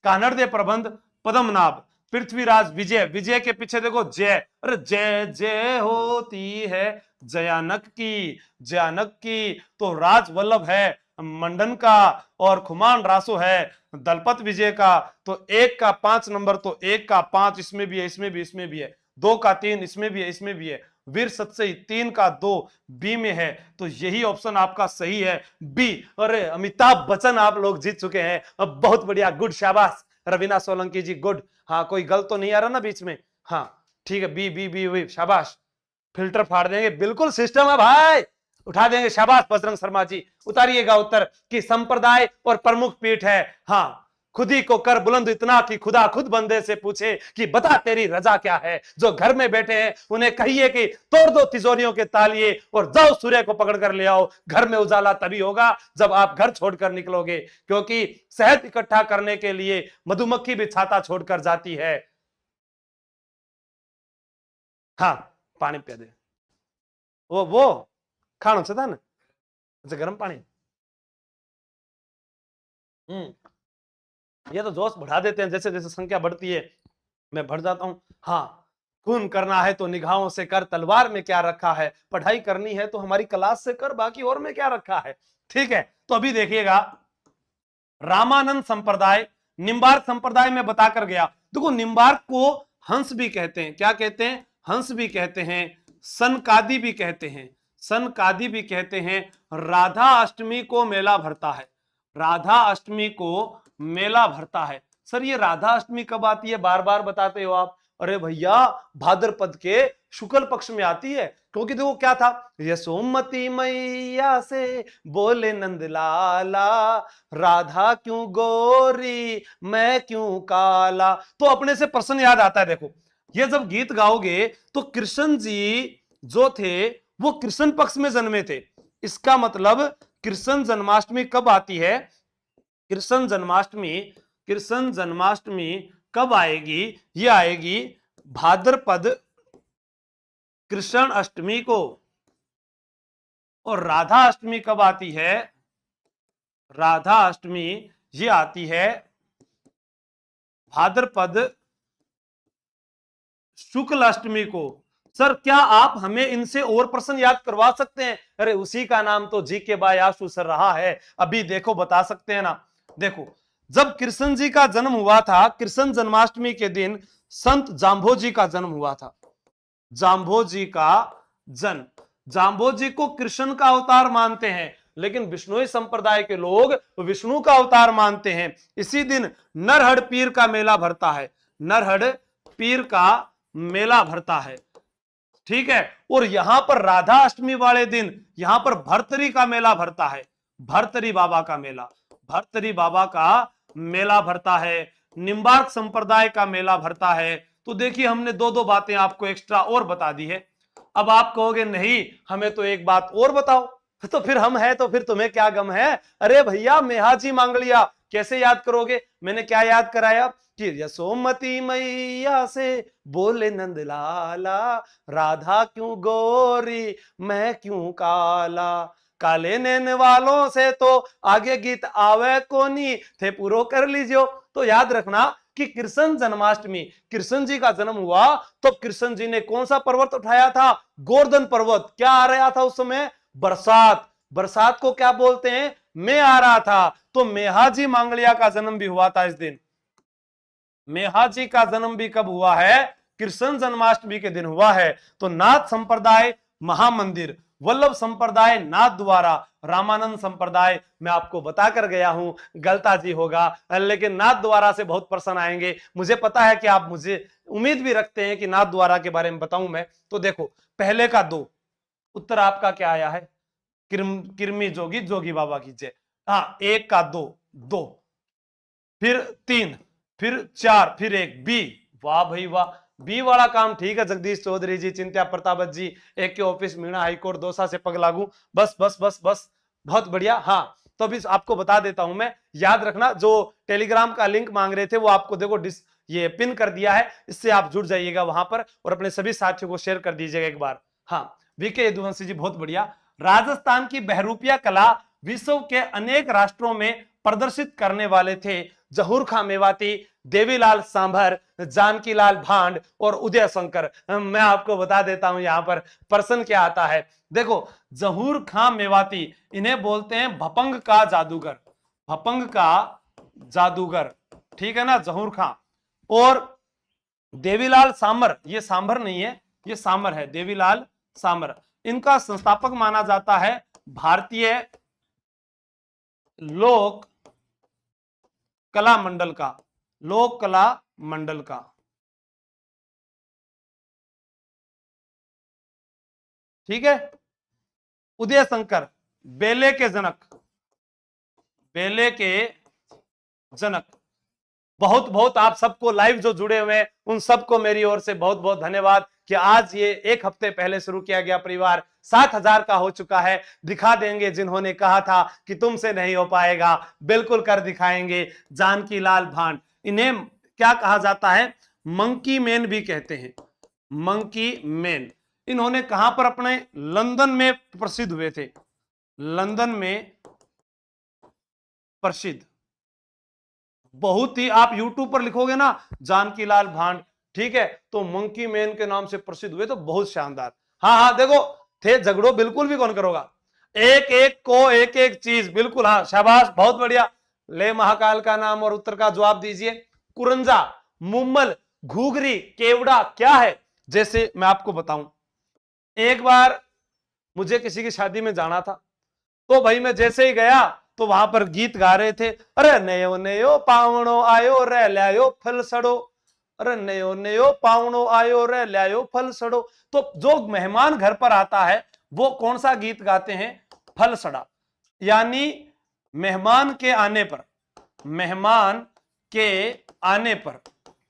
कानड़ दे प्रबंध पद्मनाभ, पृथ्वीराज विजय, विजय के पीछे देखो जय, अरे जय जय होती है जयानक की, जयानक की। तो राज वल्लभ है मंडन का, और खुमान रासो है दलपत विजय का। तो 1 का 5 नंबर, तो 1 का 5 इसमें भी है, इसमें भी, इसमें भी है। 2 का 3 इसमें भी है, इसमें भी है। वीर सतसई 3 का 2 बी में है, तो यही ऑप्शन आपका सही है, बी। अरे अमिताभ बच्चन आप लोग जीत चुके हैं, अब बहुत बढ़िया, गुड, शाबाश रवीना सोलंकी जी, गुड। हाँ, कोई गलत तो नहीं आ रहा ना बीच में? हाँ ठीक है, बी बी बी बी, शाबाश। फिल्टर फाड़ देंगे, बिल्कुल सिस्टम है भाई, उठा देंगे, शाबाश बजरंग शर्मा जी। उतारिएगा उत्तर कि संप्रदाय और प्रमुख पीठ है। हाँ, खुद ही को कर बुलंद इतना कि खुदा खुद बंदे से पूछे कि बता तेरी रजा क्या है। जो घर में बैठे हैं उन्हें कहिए कि तोड़ दो तिजोरियों के तालिए और जाओ सूर्य को पकड़ कर ले आओ। घर में उजाला तभी होगा जब आप घर छोड़कर निकलोगे, क्योंकि शहद इकट्ठा करने के लिए मधुमक्खी भी छाता छोड़कर जाती है। हाँ, पानी पिया दे, वो खाना था ना, अच्छा गर्म पानी। ये तो जोश बढ़ा देते हैं, जैसे जैसे संख्या बढ़ती है मैं बढ़ जाता हूं। हाँ, खून करना है तो निगाहों से कर, तलवार में क्या रखा है, पढ़ाई करनी है तो हमारी क्लास से कर, बाकी और में क्या रखा है। ठीक है, तो अभी देखिएगा, रामानंद संप्रदाय, निम्बार्क संप्रदाय में बताकर गया। देखो निम्बार्क को हंस भी कहते हैं, क्या कहते हैं? हंस भी कहते हैं, सनकादि भी कहते हैं, सनकादि भी कहते हैं। राधा अष्टमी को मेला भरता है, राधा अष्टमी को मेला भरता है। सर ये राधा अष्टमी कब आती है, बार बार बताते हो आप? अरे भैया भाद्रपद के शुक्ल पक्ष में आती है, क्योंकि देखो क्या था, यशोमती मैया से बोले नंदलाला, राधा क्यों गोरी मैं क्यों काला। तो अपने से प्रश्न याद आता है। देखो ये जब गीत गाओगे तो कृष्ण जी जो थे वो कृष्ण पक्ष में जन्मे थे, इसका मतलब कृष्ण जन्माष्टमी कब आती है? कृष्ण जन्माष्टमी, कृष्ण जन्माष्टमी कब आएगी? ये आएगी भाद्रपद कृष्ण अष्टमी को। और राधा अष्टमी कब आती है? राधा अष्टमी ये आती है भाद्रपद शुक्ल अष्टमी को। सर क्या आप हमें इनसे और प्रश्न याद करवा सकते हैं? अरे उसी का नाम तो जी के बाय आशु सर रहा है, अभी देखो बता सकते हैं ना। देखो जब कृष्ण जी का जन्म हुआ था, कृष्ण जन्माष्टमी के दिन संत जाम्भोजी का जन्म हुआ था, जाम्भोजी का जन्म। जाम्भोजी को कृष्ण का अवतार मानते हैं, लेकिन बिश्नोई संप्रदाय के लोग विष्णु का अवतार मानते हैं। इसी दिन नरहड़ पीर का मेला भरता है, नरहड़ पीर का मेला भरता है। ठीक है, और यहां पर राधा अष्टमी वाले दिन यहां पर भरतरी का मेला भरता है, भरतरी बाबा का मेला, भरतरी बाबा का मेला भरता है। निम्बार्क संप्रदाय का मेला भरता है। तो देखिए हमने दो दो बातें आपको एक्स्ट्रा और बता दी है। अब आप कहोगे नहीं हमें तो एक बात और बताओ, तो फिर हम है तो फिर तुम्हें क्या गम है? अरे भैया मेहाजी मांगलिया कैसे याद करोगे? मैंने क्या याद कराया कि यशोमती मैया से बोले नंदलाला, राधा क्यों गोरी मैं क्यों काला, काले नैन वालों से तो आगे गीत आवे कोनी थे पूरो कर लीजियो। तो याद रखना कि कृष्ण जन्माष्टमी, कृष्ण जी का जन्म हुआ तो कृष्ण जी ने कौन सा पर्वत उठाया था? गोवर्धन पर्वत। क्या आ रहा था उस समय? बरसात। बरसात को क्या बोलते हैं? मैं आ रहा था। तो मेहाजी मांगलिया का जन्म भी हुआ था इस दिन। मेहाजी का जन्म भी कब हुआ है? कृष्ण जन्माष्टमी के दिन हुआ है। तो नाथ संप्रदाय महामंदिर, वल्लभ संप्रदाय नाथ द्वारा, रामानंद संप्रदाय मैं आपको बताकर गया हूं, गलता जी होगा, लेकिन नाथ द्वारा से बहुत प्रश्न आएंगे। मुझे पता है कि आप मुझे उम्मीद भी रखते हैं कि नाथ द्वारा के बारे में बताऊं मैं। तो देखो पहले का 2 उत्तर आपका क्या आया है? किरमी जोगी, जोगी बाबा की जय। हाँ, 1 का 2, 2, फिर 3, फिर 4, फिर 1, बी। वाह भाई वाह, बी वाला काम ठीक है जगदीश चौधरी जी, चिंत्या प्रतापत जी, एक के ऑफिस मीणा हाईकोर्ट दौसा से पग लागू। बस बस बस बस, बहुत बढ़िया। हाँ तो अभी आपको बता देता हूं मैं, याद रखना जो टेलीग्राम का लिंक मांग रहे थे वो आपको देखो ये पिन कर दिया है, इससे आप जुड़ जाइएगा वहां पर और अपने सभी साथियों को शेयर कर दीजिएगा एक बार। हाँ वीके यदुवंशी जी बहुत बढ़िया। राजस्थान की बहरूपिया कला विश्व के अनेक राष्ट्रों में प्रदर्शित करने वाले थे जहूर खां मेवाती, देवीलाल सांभर, जानकीलाल भांड और उदय शंकर। मैं आपको बता देता हूं यहां पर प्रश्न क्या आता है। देखो, जहूर खां मेवाती, इन्हें बोलते हैं भपंग का जादूगर, भपंग का जादूगर, ठीक है ना, जहूर खां। और देवीलाल सांभर, ये सांभर नहीं है, ये सांभर है, देवीलाल सांभर, इनका संस्थापक माना जाता है भारतीय लोक कला मंडल का, लोक कला मंडल का। ठीक है। उदय शंकर, बेले के जनक, बेले के जनक। बहुत बहुत आप सबको लाइव जो जुड़े हुए हैं उन सबको मेरी ओर से बहुत बहुत धन्यवाद कि आज ये एक हफ्ते पहले शुरू किया गया परिवार 7,000 का हो चुका है। दिखा देंगे, जिन्होंने कहा था कि तुमसे नहीं हो पाएगा, बिल्कुल कर दिखाएंगे। जानकीलाल भांड, इन्हें क्या कहा जाता है, मंकी मैन भी कहते हैं, मंकी मैन। इन्होंने कहां पर अपने लंदन में प्रसिद्ध हुए थे, लंदन में प्रसिद्ध। बहुत ही, आप यूट्यूब पर लिखोगे ना जानकीलाल भांड, ठीक है, तो मंकी मैन के नाम से प्रसिद्ध हुए, तो बहुत शानदार। हाँ हाँ, देखो थे झगड़ो बिल्कुल भी कौन करोगा, एक एक को एक एक चीज, बिल्कुल। हाँ शाबाश, बहुत बढ़िया। ले महाकाल का नाम और उत्तर का जवाब दीजिए। कुरंजा, मुम्मल, घूघरी, केवड़ा क्या है? जैसे मैं आपको बताऊं, एक बार मुझे किसी की शादी में जाना था, तो भाई मैं जैसे ही गया तो वहां पर गीत गा रहे थे, अरे नयो नयो पावणो आयो रे ल्यायो फल सड़ो, अरे नयो नयो पावणो आयो रे ल्यायो फल सड़ो। तो जो मेहमान घर पर आता है वो कौन सा गीत गाते हैं? फल सड़ा। यानी मेहमान के आने पर, मेहमान के आने पर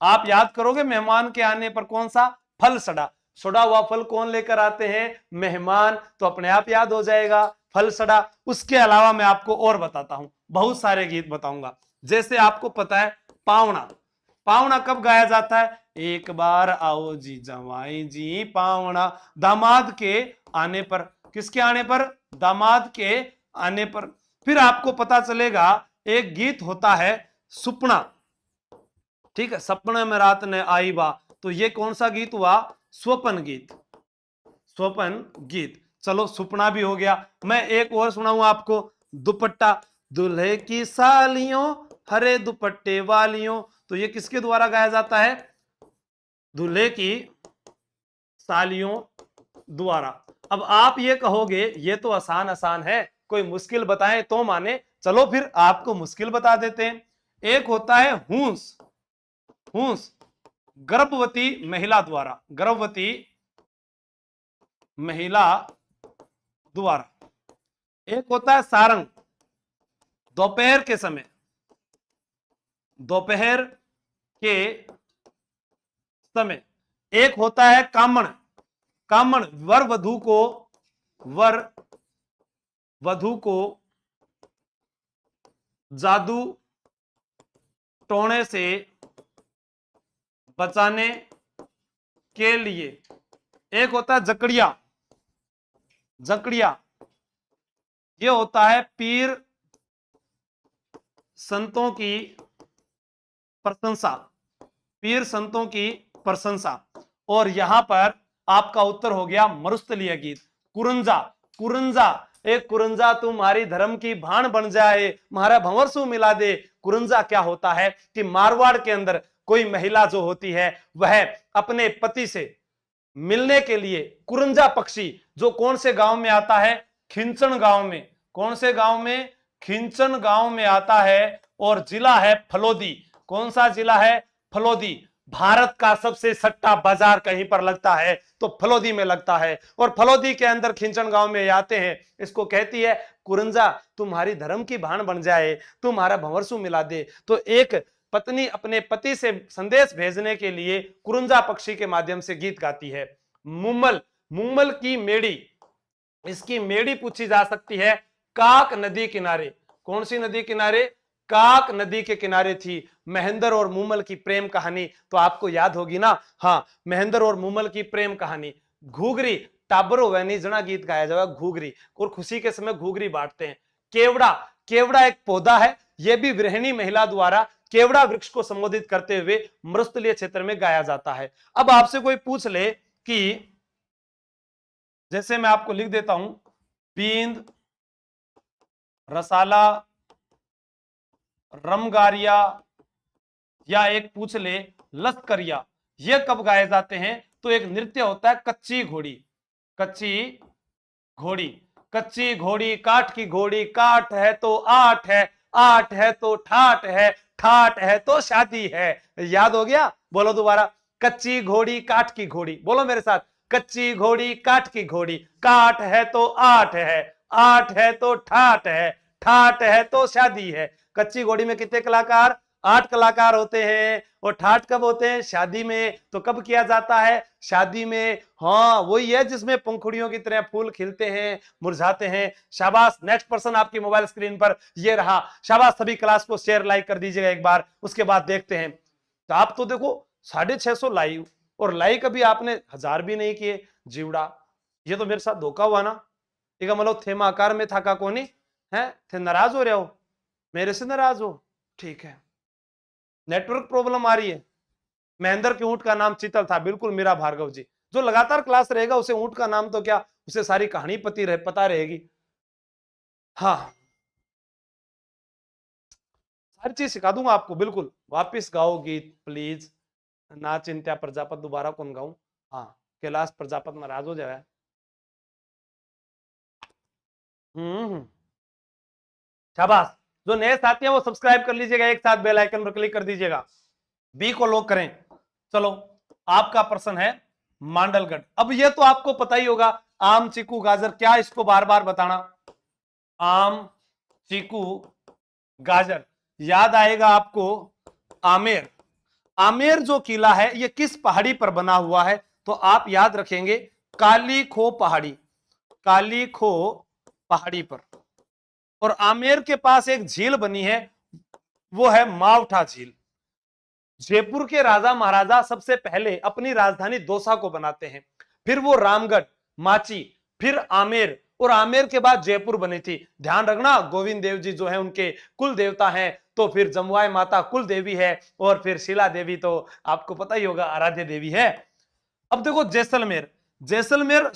आप याद करोगे, मेहमान के आने पर कौन सा? फल सड़ा। सड़ा हुआ फल कौन लेकर आते हैं? मेहमान। तो अपने आप याद हो जाएगा फल सड़ा। उसके अलावा मैं आपको और बताता हूं, बहुत सारे गीत बताऊंगा। जैसे आपको पता है पावना, पावना कब गाया जाता है? एक बार आओ जी जवाई जी पावना, दामाद के आने पर। किसके आने पर? दामाद के आने पर। फिर आपको पता चलेगा एक गीत होता है सुपना, ठीक है, सपने में रात ने आई बा, तो ये कौन सा गीत हुआ? स्वपन गीत, स्वपन गीत। चलो सुपना भी हो गया। मैं एक और सुनाऊं आपको, दुपट्टा, दुल्हे की सालियों हरे दुपट्टे वालियों, तो ये किसके द्वारा गाया जाता है? दूल्हे की सालियों द्वारा। अब आप ये कहोगे ये तो आसान आसान है, कोई मुश्किल बताएं तो माने। चलो फिर आपको मुश्किल बता देते हैं। एक होता है हूंस, हूंस गर्भवती महिला द्वारा, गर्भवती महिला द्वारा। एक होता है सारंग, दोपहर के समय, दोपहर के समय। एक होता है कामण, कामण वर वधु को, वर वधु को जादू टोने से बचाने के लिए। एक होता है जकड़िया, जकड़िया ये होता है पीर संतों की प्रशंसा, पीर संतों की प्रशंसा। और यहां पर आपका उत्तर हो गया मरुस्थलीय गीत, कुरंजा। कुरंजा, एक कुरंजा तुम्हारी धर्म की भान बन जाए, तुम्हारा भंवरसू मिला दे। कुरंजा क्या होता है कि मारवाड़ के अंदर कोई महिला जो होती है वह अपने पति से मिलने के लिए कुरंजा पक्षी, जो कौन से गांव में आता है? खिंचन गांव में। कौन से गांव में? खिंचन गांव में आता है, और जिला है फलोदी। कौन सा जिला है? फलोदी। भारत का सबसे सट्टा बाजार कहीं पर लगता है तो फलोदी में लगता है, और फलोदी के अंदर खिंचन गांव में आते हैं। इसको कहती है कुरंजा तुम्हारी धर्म की भान बन जाए, तुम्हारा भंवरसू मिला दे। तो एक पत्नी अपने पति से संदेश भेजने के लिए कुरंजा पक्षी के माध्यम से गीत गाती है। मुम्मल, मुम्मल की मेड़ी, इसकी मेड़ी पूछी जा सकती है काक नदी किनारे। कौन सी नदी किनारे? काक नदी के किनारे थी महेंद्र और मुम्मल की प्रेम कहानी, तो आपको याद होगी ना। हाँ, महेंद्र और मुम्मल की प्रेम कहानी। घूघरी, टाबरो वैनी जना गीत गाया जाएगा घूघरी, और खुशी के समय घूघरी बांटते हैं। केवड़ा, केवड़ा एक पौधा है यह भी गृहिणी महिला द्वारा केवड़ा वृक्ष को संबोधित करते हुए मरुस्थलीय क्षेत्र में गाया जाता है। अब आपसे कोई पूछ ले कि जैसे मैं आपको लिख देता हूं, बींद, रसाला, रमगारिया, या एक पूछ ले लश्करिया, ये कब गाए जाते हैं? तो एक नृत्य होता है कच्ची घोड़ी। कच्ची घोड़ी, कच्ची घोड़ी काठ की घोड़ी, काठ है तो आठ है, आठ है तो ठाठ है, ठाठ है तो शादी है। याद हो गया? बोलो दोबारा, कच्ची घोड़ी काठ की घोड़ी, बोलो मेरे साथ, कच्ची घोड़ी काठ की घोड़ी, काठ है तो आठ है, आठ है तो ठाठ है, ठाठ है तो शादी है। कच्ची घोड़ी में कितने कलाकार? 8 कलाकार होते हैं। और ठाठ कब होते हैं? शादी में। तो कब किया जाता है? शादी में। हाँ, वही है जिसमें पंखुड़ियों की तरह फूल खिलते हैं, मुरझाते हैं। शाबाश। नेक्स्ट पर्सन आपकी मोबाइल स्क्रीन पर ये रहा। शाबाश। सभी क्लास को शेयर लाइक कर दीजिएगा एक बार, उसके बाद देखते हैं। तो आप तो देखो 650 लाइव, और लाइक अभी आपने 1000 भी नहीं किए। जीवड़ा, ये तो मेरे साथ धोखा हुआ ना। एक मतलब थेमा आकार में था का कोनी है, थे नाराज हो रहे हो, मेरे से नाराज हो? ठीक है, नेटवर्क प्रॉब्लम आ रही है। महेंद्र के ऊंट का नाम चीतल था, बिल्कुल मीरा भार्गव जी। जो लगातार क्लास रहेगा उसे ऊंट का नाम तो क्या, उसे सारी कहानी पता रहेगी। हाँ, सारी चीज सिखा दूंगा आपको, बिल्कुल। वापिस गाओ गीत प्लीज, ना चिंता प्रजापत, दोबारा कौन गाऊं? हाँ, कैलाश प्रजापत नाराज हो जाए। शाबाश। जो नए साथी हैं वो सब्सक्राइब कर लीजिएगा, एक साथ बेल आइकन पर क्लिक कर दीजिएगा। बी को लॉक करें। चलो, आपका प्रश्न है मांडलगढ़। अब ये तो आपको पता ही होगा, आम, चीकू, गाजर, क्या इसको बार बार बताना? आम, चीकू, गाजर। याद आएगा आपको आमेर। आमेर जो किला है ये किस पहाड़ी पर बना हुआ है? तो आप याद रखेंगे काली खो पहाड़ी, काली खो पहाड़ी पर। और आमेर के पास एक झील बनी है, वो है मावठा झील। जयपुर के राजा महाराजा सबसे पहले अपनी राजधानी दौसा को बनाते हैं, फिर वो रामगढ़, माची, फिर आमेर, और आमेर के बाद जयपुर बनी थी। ध्यान रखना, गोविंद देव जी जो है उनके कुल देवता हैं, तो फिर जमुआई माता कुल देवी है, और फिर शिला देवी तो आपको पता ही होगा आराध्य देवी है। अब देखो जैसलमेर, जैसलमेर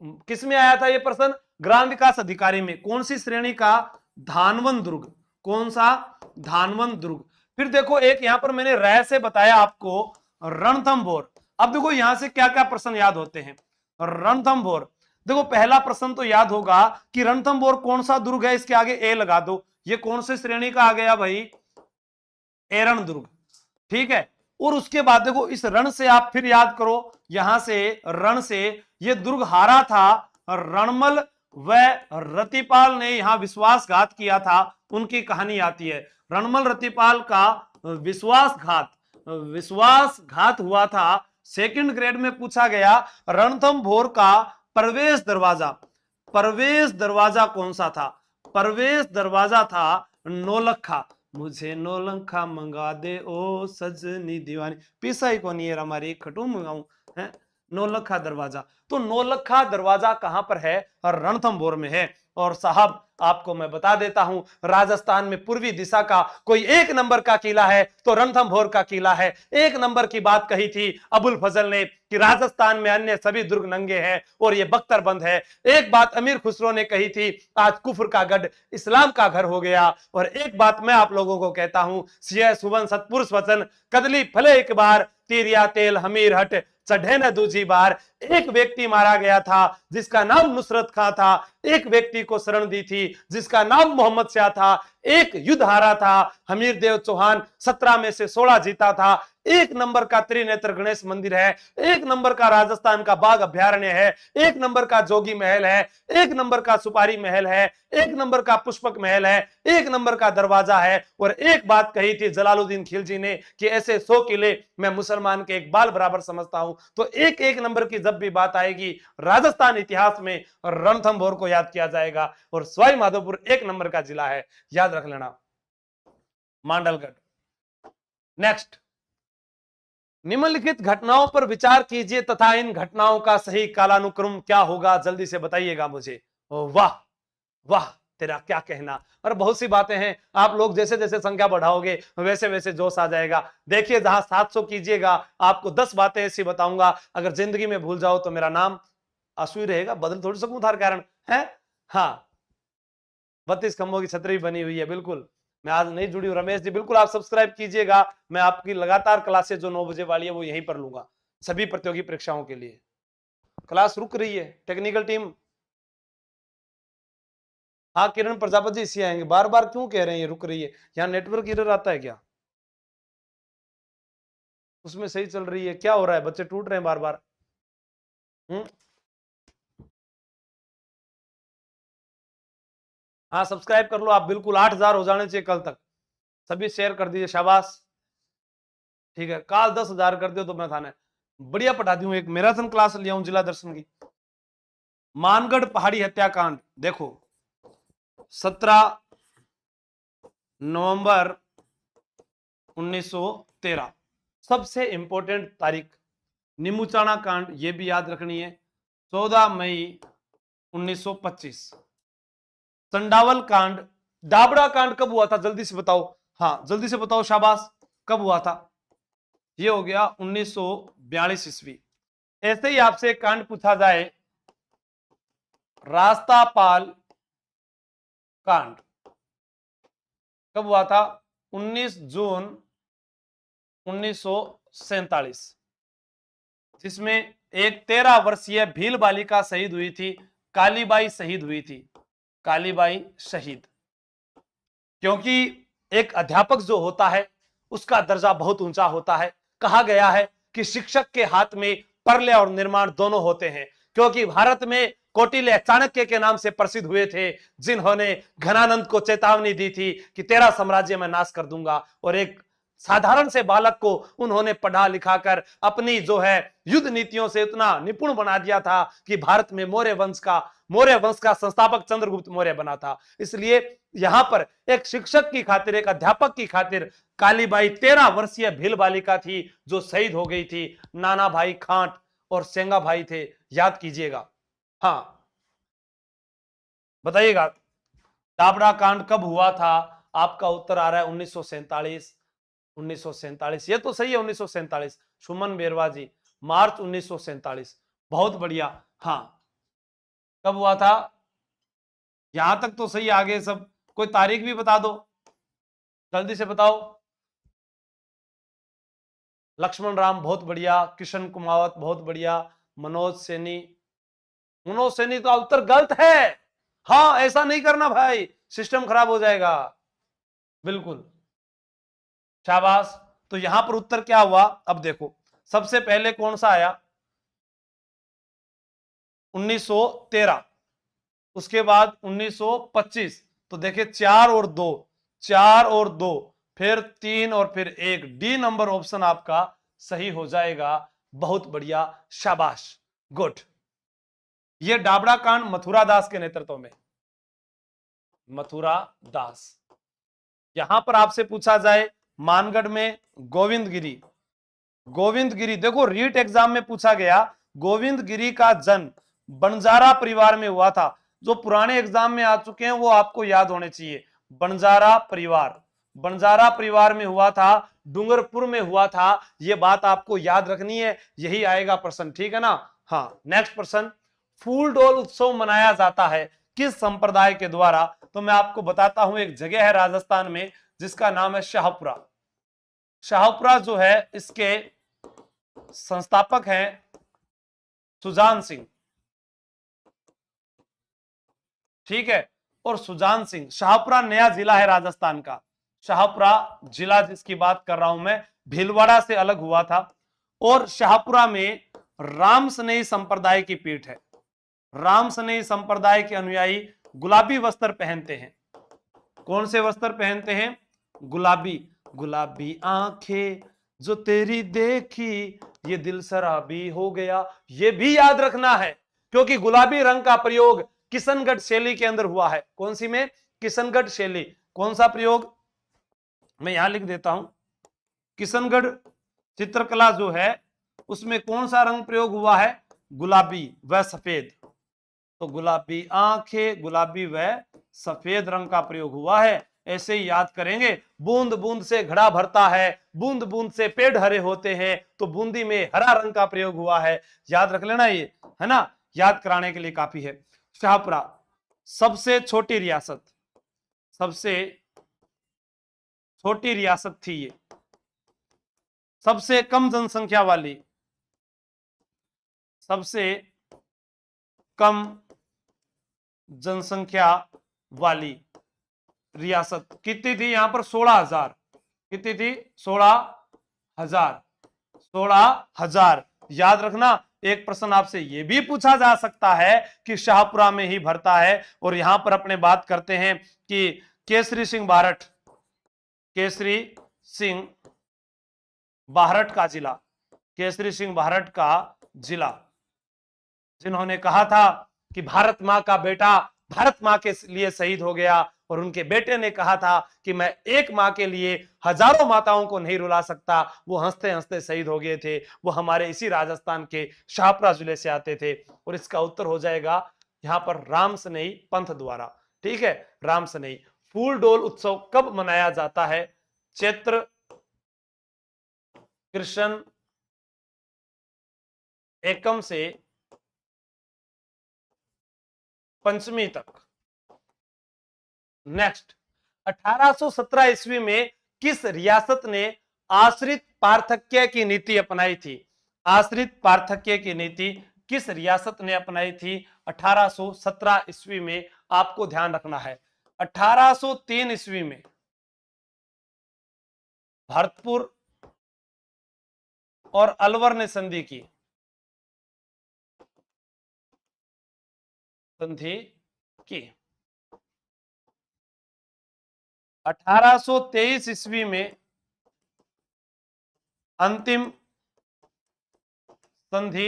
किस में आया था ये प्रश्न? ग्राम विकास अधिकारी में। कौन सी श्रेणी का? धानवन दुर्ग। कौन सा? धानवन दुर्ग। फिर देखो एक यहां पर मैंने राय से बताया आपको रणथंभौर। अब देखो यहां से क्या क्या प्रश्न याद होते हैं। रणथंभौर, देखो पहला प्रश्न तो याद होगा कि रणथंभौर कौन सा दुर्ग है, इसके आगे ए लगा दो। ये कौन से श्रेणी का आ गया भाई? एरण दुर्ग। ठीक है। और उसके बाद देखो इस रण से आप फिर याद करो, यहां से रण से ये दुर्ग हारा था, रणमल व रतिपाल ने यहां विश्वासघात किया था, उनकी कहानी आती है। रणमल रतिपाल का विश्वासघात हुआ था। सेकंड ग्रेड में पूछा गया रणथंभौर का प्रवेश दरवाजा, प्रवेश दरवाजा कौन सा था? प्रवेश दरवाजा था नौलखा। मुझे नौलखा मंगा दे ओ सजनी दीवानी, पीसा ही कौन है हमारी खटू मंगाऊं है। नौलखा दरवाजा, तो नौलखा दरवाजा कहां पर है? रणथंभौर में है। और साहब आपको मैं बता देता हूं, राजस्थान में पूर्वी दिशा का कोई एक नंबर का किला है तो रणथंभौर का किला है। एक नंबर की बात कही थी अबुल फजल ने कि राजस्थान में अन्य सभी दुर्ग नंगे हैं और ये बख्तरबंद है। एक बात अमीर खुसरो ने कही थी, आज कुफर का गढ़ इस्लाम का घर हो गया। और एक बात मैं आप लोगों को कहता हूं, सिय सुवन सतपुरुष वचन, कदली फले एक बार, तीरिया तेल हमीर हट चढ़े न दूजी बार। एक व्यक्ति मारा गया था जिसका नाम नुसरत खां था, एक व्यक्ति को शरण दी थी जिसका नाम मोहम्मद शाह था, एक युद्ध हारा था हमीर देव चौहान, 17 में से 16 जीता था। एक नंबर का त्रिनेत्र गणेश मंदिर है, एक नंबर का राजस्थान का बाघ अभ्यारण्य है, एक नंबर का जोगी महल है, एक नंबर का सुपारी महल है, एक नंबर का पुष्पक महल है, एक नंबर का दरवाजा है। और एक बात कही थी जलालुद्दीन खिलजी ने कि ऐसे 100 किले मैं मुसलमान के एक बाल बराबर समझता हूं। तो एक एक नंबर की जब भी बात आएगी राजस्थान इतिहास में रणथंभौर को याद किया जाएगा। और सवाई माधोपुर एक नंबर का जिला है, याद रख लेना। मांडलगढ़। नेक्स्ट, निम्नलिखित घटनाओं पर विचार कीजिए तथा इन घटनाओं का सही कालानुक्रम क्या होगा, जल्दी से बताइएगा मुझे। वाह वाह, तेरा क्या कहना। और बहुत सी बातें हैं, आप लोग जैसे जैसे संख्या बढ़ाओगे वैसे वैसे जोश आ जाएगा। देखिए जहां 700 कीजिएगा, आपको 10 बातें ऐसी बताऊंगा, अगर जिंदगी में भूल जाओ तो मेरा नाम आंसू ही रहेगा, बदल थोड़ी सकूं थार कारण है। हाँ, 32 खंभों की छतरी बनी हुई है, बिल्कुल। मैं आज नहीं जुड़ी हूं रमेश जी, बिल्कुल आप सब्सक्राइब कीजिएगा। मैं आपकी लगातार क्लासेस जो 9 बजे वाली है वो यहीं पर लूंगा, सभी प्रतियोगी परीक्षाओं के लिए। क्लास रुक रही है, टेक्निकल टीम। हाँ किरण प्रजापति इसी आएंगे, बार बार क्यों कह रहे हैं ये रुक रही है, यहाँ नेटवर्क एरर आता है क्या? उसमें सही चल रही है, क्या हो रहा है, बच्चे टूट रहे हैं बार बार। हाँ सब्सक्राइब कर लो आप, बिल्कुल 8000 हो जाने चाहिए कल तक, सभी शेयर कर दीजिए, शाबाश। ठीक है, काल 10,000 कर दियो तो मैं थाने बढ़िया पढ़ा दूं, एक मैराथन क्लास लिया हूं जिला दर्शन की। मानगढ़ पहाड़ी हत्याकांड देखो, 17 नवंबर 1913 सबसे इंपॉर्टेंट तारीख। निमुचाना कांड ये भी याद रखनी है, 14 मई 1925। चंडावल कांड, दाबड़ा कांड कब हुआ था जल्दी से बताओ, हाँ जल्दी से बताओ, शाबाश, कब हुआ था? ये हो गया 1942 ईस्वी। ऐसे ही आपसे एक कांड पूछा जाए, रास्तापाल कांड कब हुआ था? 19 जून 1947, जिसमें एक 13 वर्षीय भील बालिका शहीद हुई थी, कालीबाई शहीद हुई थी, कालीबाई शहीद। क्योंकि एक अध्यापक जो होता है उसका दर्जा बहुत ऊंचा होता है। कहा गया है कि शिक्षक के हाथ में प्रलय और निर्माण दोनों होते हैं, क्योंकि भारत में कौटिल्य चाणक्य के नाम से प्रसिद्ध हुए थे, जिन्होंने घनानंद को चेतावनी दी थी कि तेरा साम्राज्य मैं नाश कर दूंगा, और एक साधारण से बालक को उन्होंने पढ़ा लिखा कर अपनी जो है युद्ध नीतियों से इतना निपुण बना दिया था कि भारत में मौर्य वंश का संस्थापक चंद्रगुप्त मौर्य बना था। इसलिए यहां पर एक शिक्षक की खातिर, एक अध्यापक की खातिर कालीबाई 13 वर्षीय भील बालिका थी जो शहीद हो गई थी। नाना भाई खांट और सेंगा भाई थे, याद कीजिएगा। हाँ बताइएगा, दाबड़ा कांड कब हुआ था? आपका उत्तर आ रहा है 1947। 1947 ये तो सही है, 1947। सुमन बेरवा जी, मार्च 1947, बहुत बढ़िया। हाँ कब हुआ था? यहां तक तो सही, आगे सब कोई तारीख भी बता दो, जल्दी से बताओ। लक्ष्मण राम बहुत बढ़िया, किशन कुमावत बहुत बढ़िया, मनोज सैनी, मनोज सैनी का उत्तर गलत है। हाँ ऐसा नहीं करना भाई, सिस्टम खराब हो जाएगा, बिल्कुल शाबाश। तो यहां पर उत्तर क्या हुआ? अब देखो सबसे पहले कौन सा आया? 1913, उसके बाद 1925, तो देखिए 4 और 2, 4 और 2, फिर 3 और फिर 1, डी नंबर ऑप्शन आपका सही हो जाएगा। बहुत बढ़िया, शाबाश, गुड। यह डाबड़ा कांड मथुरा दास के नेतृत्व में, मथुरा दास। यहां पर आपसे पूछा जाए मानगढ़ में गोविंदगिरी, गोविंदगिरी देखो रीट एग्जाम में पूछा गया, गोविंदगिरी का जन्म बंजारा परिवार में हुआ था। जो पुराने एग्जाम में आ चुके हैं वो आपको याद होने चाहिए। बंजारा परिवार, बंजारा परिवार में हुआ था, डूंगरपुर में हुआ था, ये बात आपको याद रखनी है, यही आएगा प्रश्न, ठीक है ना। हाँ नेक्स्ट प्रश्न, फूल डोल उत्सव मनाया जाता है किस संप्रदाय के द्वारा? तो मैं आपको बताता हूं, एक जगह है राजस्थान में जिसका नाम है शाहपुरा। शाहपुरा जो है इसके संस्थापक हैं सुजान सिंह, ठीक है। और सुजान सिंह, शाहपुरा नया जिला है राजस्थान का, शाहपुरा जिला जिसकी बात कर रहा हूं मैं, भीलवाड़ा से अलग हुआ था। और शाहपुरा में राम स्नेही संप्रदाय की पीठ है। राम स्नेही संप्रदाय के अनुयायी गुलाबी वस्त्र पहनते हैं। कौन से वस्त्र पहनते हैं? गुलाबी। गुलाबी आंखें जो तेरी देखी ये दिल शराबी हो गया, ये भी याद रखना है, क्योंकि गुलाबी रंग का प्रयोग किशनगढ़ शैली के अंदर हुआ है। कौन सी में? किशनगढ़ शैली। कौन सा प्रयोग? मैं यहां लिख देता हूं, किशनगढ़ चित्रकला जो है उसमें कौन सा रंग प्रयोग हुआ है? गुलाबी व सफेद। तो गुलाबी आंखें, गुलाबी व सफेद रंग का प्रयोग हुआ है। ऐसे ही याद करेंगे, बूंद बूंद से घड़ा भरता है, बूंद बूंद से पेड़ हरे होते हैं, तो बूंदी में हरा रंग का प्रयोग हुआ है। याद रख लेना, ये है ना, याद कराने के लिए काफी है। शाहपुरा सबसे छोटी रियासत, सबसे छोटी रियासत थी ये, सबसे कम जनसंख्या वाली, सबसे कम जनसंख्या वाली रियासत कितनी थी यहां पर? 16,000। कितनी थी? 16,000। 16,000। याद रखना, एक प्रश्न आपसे यह भी पूछा जा सकता है कि शाहपुरा में ही भरता है। और यहां पर अपने बात करते हैं कि केसरी सिंह बारठ, केसरी सिंह बारठ का जिला, केसरी सिंह बारठ का जिला, जिन्होंने कहा था कि भारत मां का बेटा भारत मां के लिए शहीद हो गया, और उनके बेटे ने कहा था कि मैं एक मां के लिए हजारों माताओं को नहीं रुला सकता। वो हंसते हंसते शहीद हो गए थे। वो हमारे इसी राजस्थान के शाहपुरा जिले से आते थे। और इसका उत्तर हो जाएगा यहां पर राम सनेही पंथ द्वारा। ठीक है, राम सनेही। फूल डोल उत्सव कब मनाया जाता है? चैत्र कृष्ण एकम से पंचमी तक। नेक्स्ट, 1817 ईस्वी में किस रियासत ने आश्रित पार्थक्य की नीति अपनाई थी? आश्रित पार्थक्य की नीति किस रियासत ने अपनाई थी 1817 ईस्वी में? आपको ध्यान रखना है, 1803 ईस्वी में भरतपुर और अलवर ने संधि की, संधि की। 1823 ईस्वी में अंतिम संधि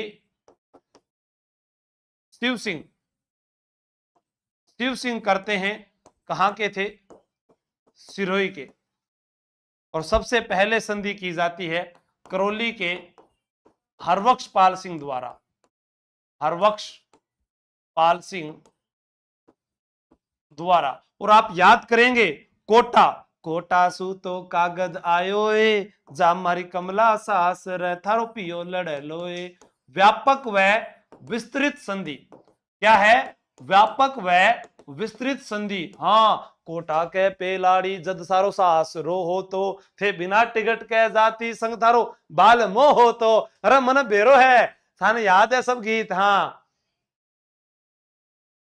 शिव सिंह, शिव सिंह करते हैं। कहां के थे? सिरोही के। और सबसे पहले संधि की जाती है करौली के हरबख्श पाल सिंह द्वारा, हरबख्श पाल सिंह द्वारा। और आप याद करेंगे, कोटा, कोटा सू तो कागज आयो ए, जा मारी कमला सास रे थारो पियो लड़ लोए। व्यापक व विस्तृत संधि क्या है? व्यापक व विस्तृत संधि। हाँ, कोटा के पेलाड़ी जद सारो सास रो हो तो, थे बिना टिकट के जाति संग थारो बाल मोह हो तो। अरे मन बेरो है, थाने याद है सब गीत? हाँ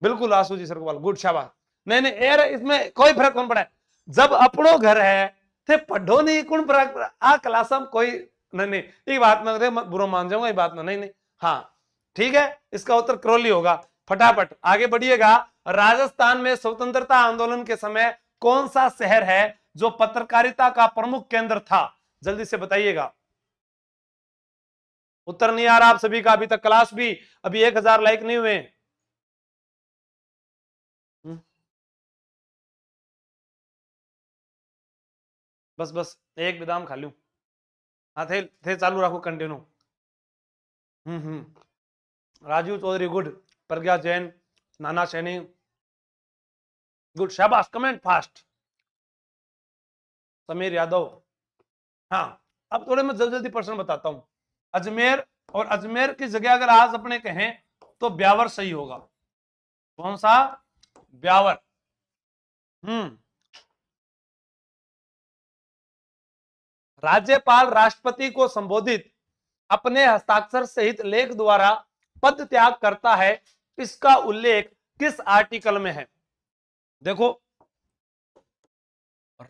बिल्कुल आसू जी सरकोवाल, गुड, शाबाश। नहीं नहीं यार, इसमें कोई फर्क कौन पड़ा है? जब अपनों घर है थे पढ़ो नहीं कौन फर्क? आ क्लास में कोई नहीं नहीं, ये बात में बुरा मान जाऊंगा, ये बात में नहीं नहीं। हाँ ठीक है, इसका उत्तर करौली होगा। फटाफट आगे बढ़िएगा। राजस्थान में स्वतंत्रता आंदोलन के समय कौन सा शहर है जो पत्रकारिता का प्रमुख केंद्र था? जल्दी से बताइएगा। उत्तर नहीं आ रहा आप सभी का अभी तक, क्लास भी अभी 1000 लाइक नहीं हुए। बस बस एक बादाम खा लूं। हाँ थे चालू रखो, कंटिन्यू। राजू चौधरी गुड, प्रज्ञा जैन, नाना सैनी गुड, शाबाश, कमेंट फास्ट। समीर यादव। हाँ, अब थोड़े मैं जल्दी जल्दी प्रश्न बताता हूं। अजमेर, और अजमेर की जगह अगर आज अपने कहें तो ब्यावर सही होगा। कौन सा? ब्यावर। राज्यपाल राष्ट्रपति को संबोधित अपने हस्ताक्षर सहित लेख द्वारा पद त्याग करता है, इसका उल्लेख किस आर्टिकल में है? देखो,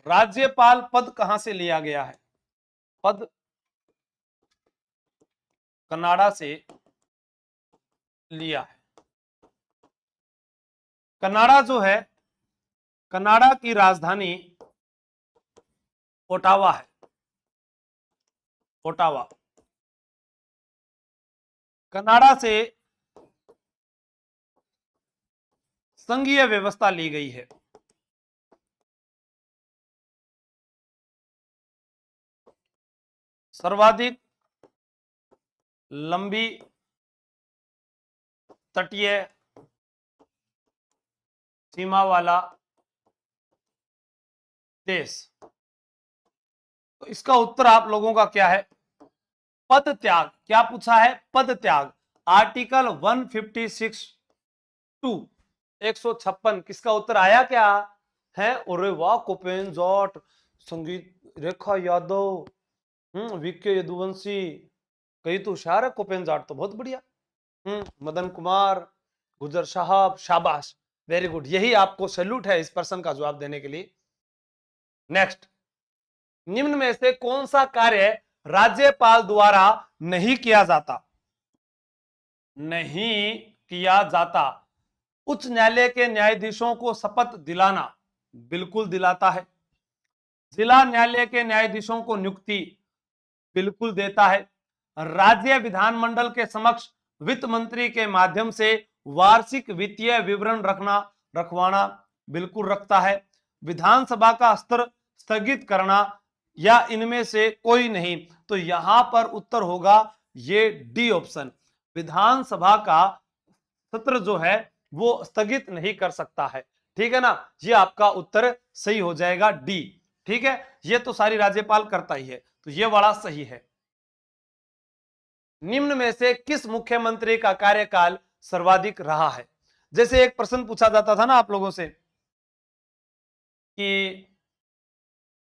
राज्यपाल पद कहां से लिया गया है? पद कनाडा से लिया है। कनाडा जो है, कनाडा की राजधानी ओटावा है, ओटावा। कनाडा से संघीय व्यवस्था ली गई है। सर्वाधिक लंबी तटीय सीमा वाला देश। तो इसका उत्तर आप लोगों का क्या है? पद त्याग। क्या पूछा है? पद त्याग। आर्टिकल 156 टू 156 किसका उत्तर आया क्या है? अरे वाह, कुपेन जाट, संगीत रेखा यादव, वीके यदुवंशी, कई तो होशियार है। कुपेन जाट तो बहुत बढ़िया। मदन कुमार, गुजर साहब, शाबाश, वेरी गुड। यही आपको सैल्यूट है इस प्रश्न का जवाब देने के लिए। नेक्स्ट, निम्न में से कौन सा कार्य राज्यपाल द्वारा नहीं किया जाता? नहीं किया जाता। उच्च न्यायालय के न्यायाधीशों को शपथ दिलाना, बिल्कुल दिलाता है। जिला न्यायालय के न्यायाधीशों को नियुक्ति, बिल्कुल देता है। राज्य विधानमंडल के समक्ष वित्त मंत्री के माध्यम से वार्षिक वित्तीय विवरण रखवाना, बिल्कुल रखता है। विधानसभा का सत्र स्थगित करना, या इनमें से कोई नहीं। तो यहां पर उत्तर होगा ये डी ऑप्शन। विधानसभा का सत्र जो है वो स्थगित नहीं कर सकता है। ठीक है ना, ये आपका उत्तर सही हो जाएगा डी। ठीक है, ये तो सारी राज्यपाल करता ही है, तो ये वाला सही है। निम्न में से किस मुख्यमंत्री का कार्यकाल सर्वाधिक रहा है? जैसे एक प्रश्न पूछा जाता था ना आप लोगों से कि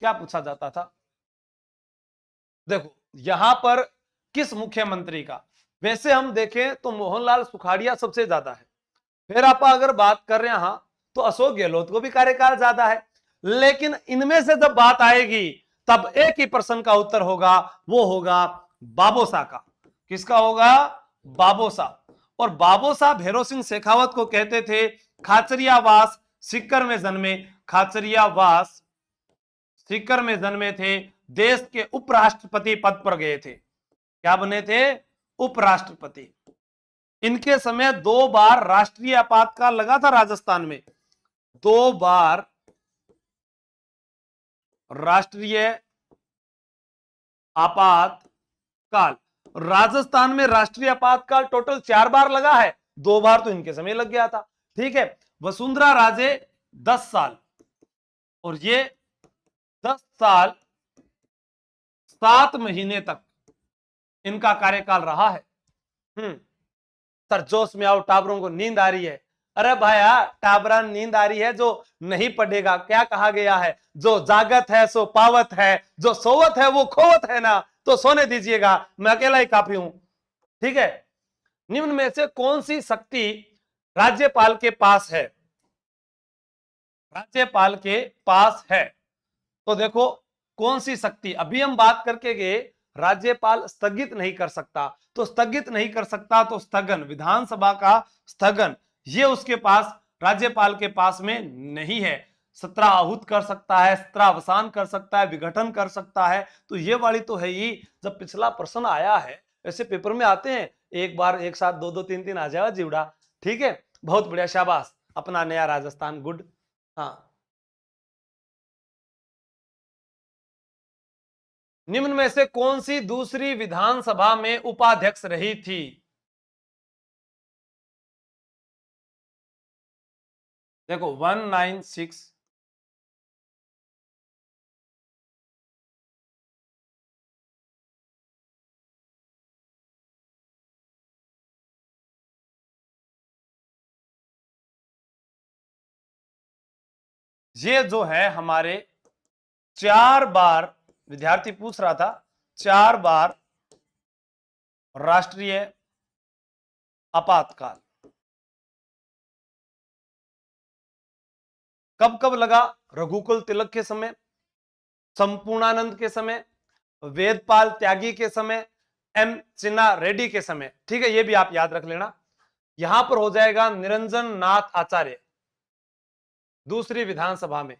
क्या पूछा जाता था, देखो यहां पर किस मुख्यमंत्री का, वैसे हम देखें तो मोहनलाल सुखाड़िया सबसे ज्यादा है। फिर आप अगर बात कर रहे हैं तो अशोक गहलोत को भी कार्यकाल ज्यादा है। लेकिन इनमें से जब बात आएगी तब एक ही प्रश्न का उत्तर होगा, वो होगा बाबोसा का। किसका होगा? बाबोसा। और बाबोसा भैरव सिंह शेखावत को कहते थे खाचरियावास सीकर में जन्मे, खाचरियावास सीकर में जन्मे थे, देश के उपराष्ट्रपति पद पर गए थे। क्या बने थे? उपराष्ट्रपति। इनके समय 2 बार राष्ट्रीय आपातकाल लगा था राजस्थान में, 2 बार राष्ट्रीय आपातकाल। राजस्थान में राष्ट्रीय आपातकाल टोटल 4 बार लगा है, 2 बार तो इनके समय लग गया था। ठीक है, वसुंधरा राजे 10 साल और ये 10 साल 7 महीने तक इनका कार्यकाल रहा है। सर जोश में आओ, टाबरों को नींद आ रही है। अरे भाया, टाबरा नींद आ रही है, जो नहीं पढ़ेगा क्या कहा गया है, जो जागत है सो पावत है, जो सोवत है वो खोवत है ना, तो सोने दीजिएगा, मैं अकेला ही काफी हूं। ठीक है, निम्न में से कौन सी शक्ति राज्यपाल के पास है? राज्यपाल के पास है तो देखो कौन सी शक्ति, अभी हम बात करके गए राज्यपाल स्थगित नहीं कर सकता, तो स्थगित नहीं कर सकता तो स्थगन, विधानसभा का स्थगन, ये उसके पास, राज्यपाल के पास में नहीं है। सत्र आहूत कर सकता है, सत्रावसान कर सकता है, विघटन कर सकता है, तो ये वाली तो है ही। जब पिछला प्रश्न आया है, ऐसे पेपर में आते हैं एक बार एक साथ 2 2 3 3 आ जाएगा जीवड़ा। ठीक है, बहुत बढ़िया, शाबाश, अपना नया राजस्थान, गुड। हाँ, निम्न में से कौन सी दूसरी विधानसभा में उपाध्यक्ष रही थी? देखो 196 ये जो है हमारे 4 बार, विद्यार्थी पूछ रहा था, 4 बार राष्ट्रीय आपातकाल कब कब लगा? रघुकुल तिलक के समय, संपूर्णानंद के समय, वेदपाल त्यागी के समय, एम चिन्ना रेड्डी के समय। ठीक है, ये भी आप याद रख लेना। यहां पर हो जाएगा निरंजन नाथ आचार्य, दूसरी विधानसभा में।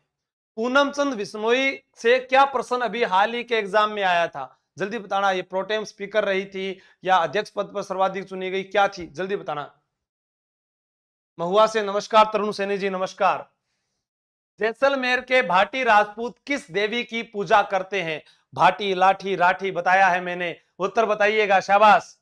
पूनम चंद बिश्नोई से क्या प्रश्न अभी हाल ही के एग्जाम में आया था? जल्दी बताना, ये प्रोटेम स्पीकर रही थी या अध्यक्ष पद पर सर्वाधिक चुनी गई, क्या थी? जल्दी बताना। महुआ से नमस्कार, तरुण सैनी जी नमस्कार। जैसलमेर के भाटी राजपूत किस देवी की पूजा करते हैं? भाटी, लाठी, राठी बताया है मैंने, उत्तर बताइएगा, शाबाश।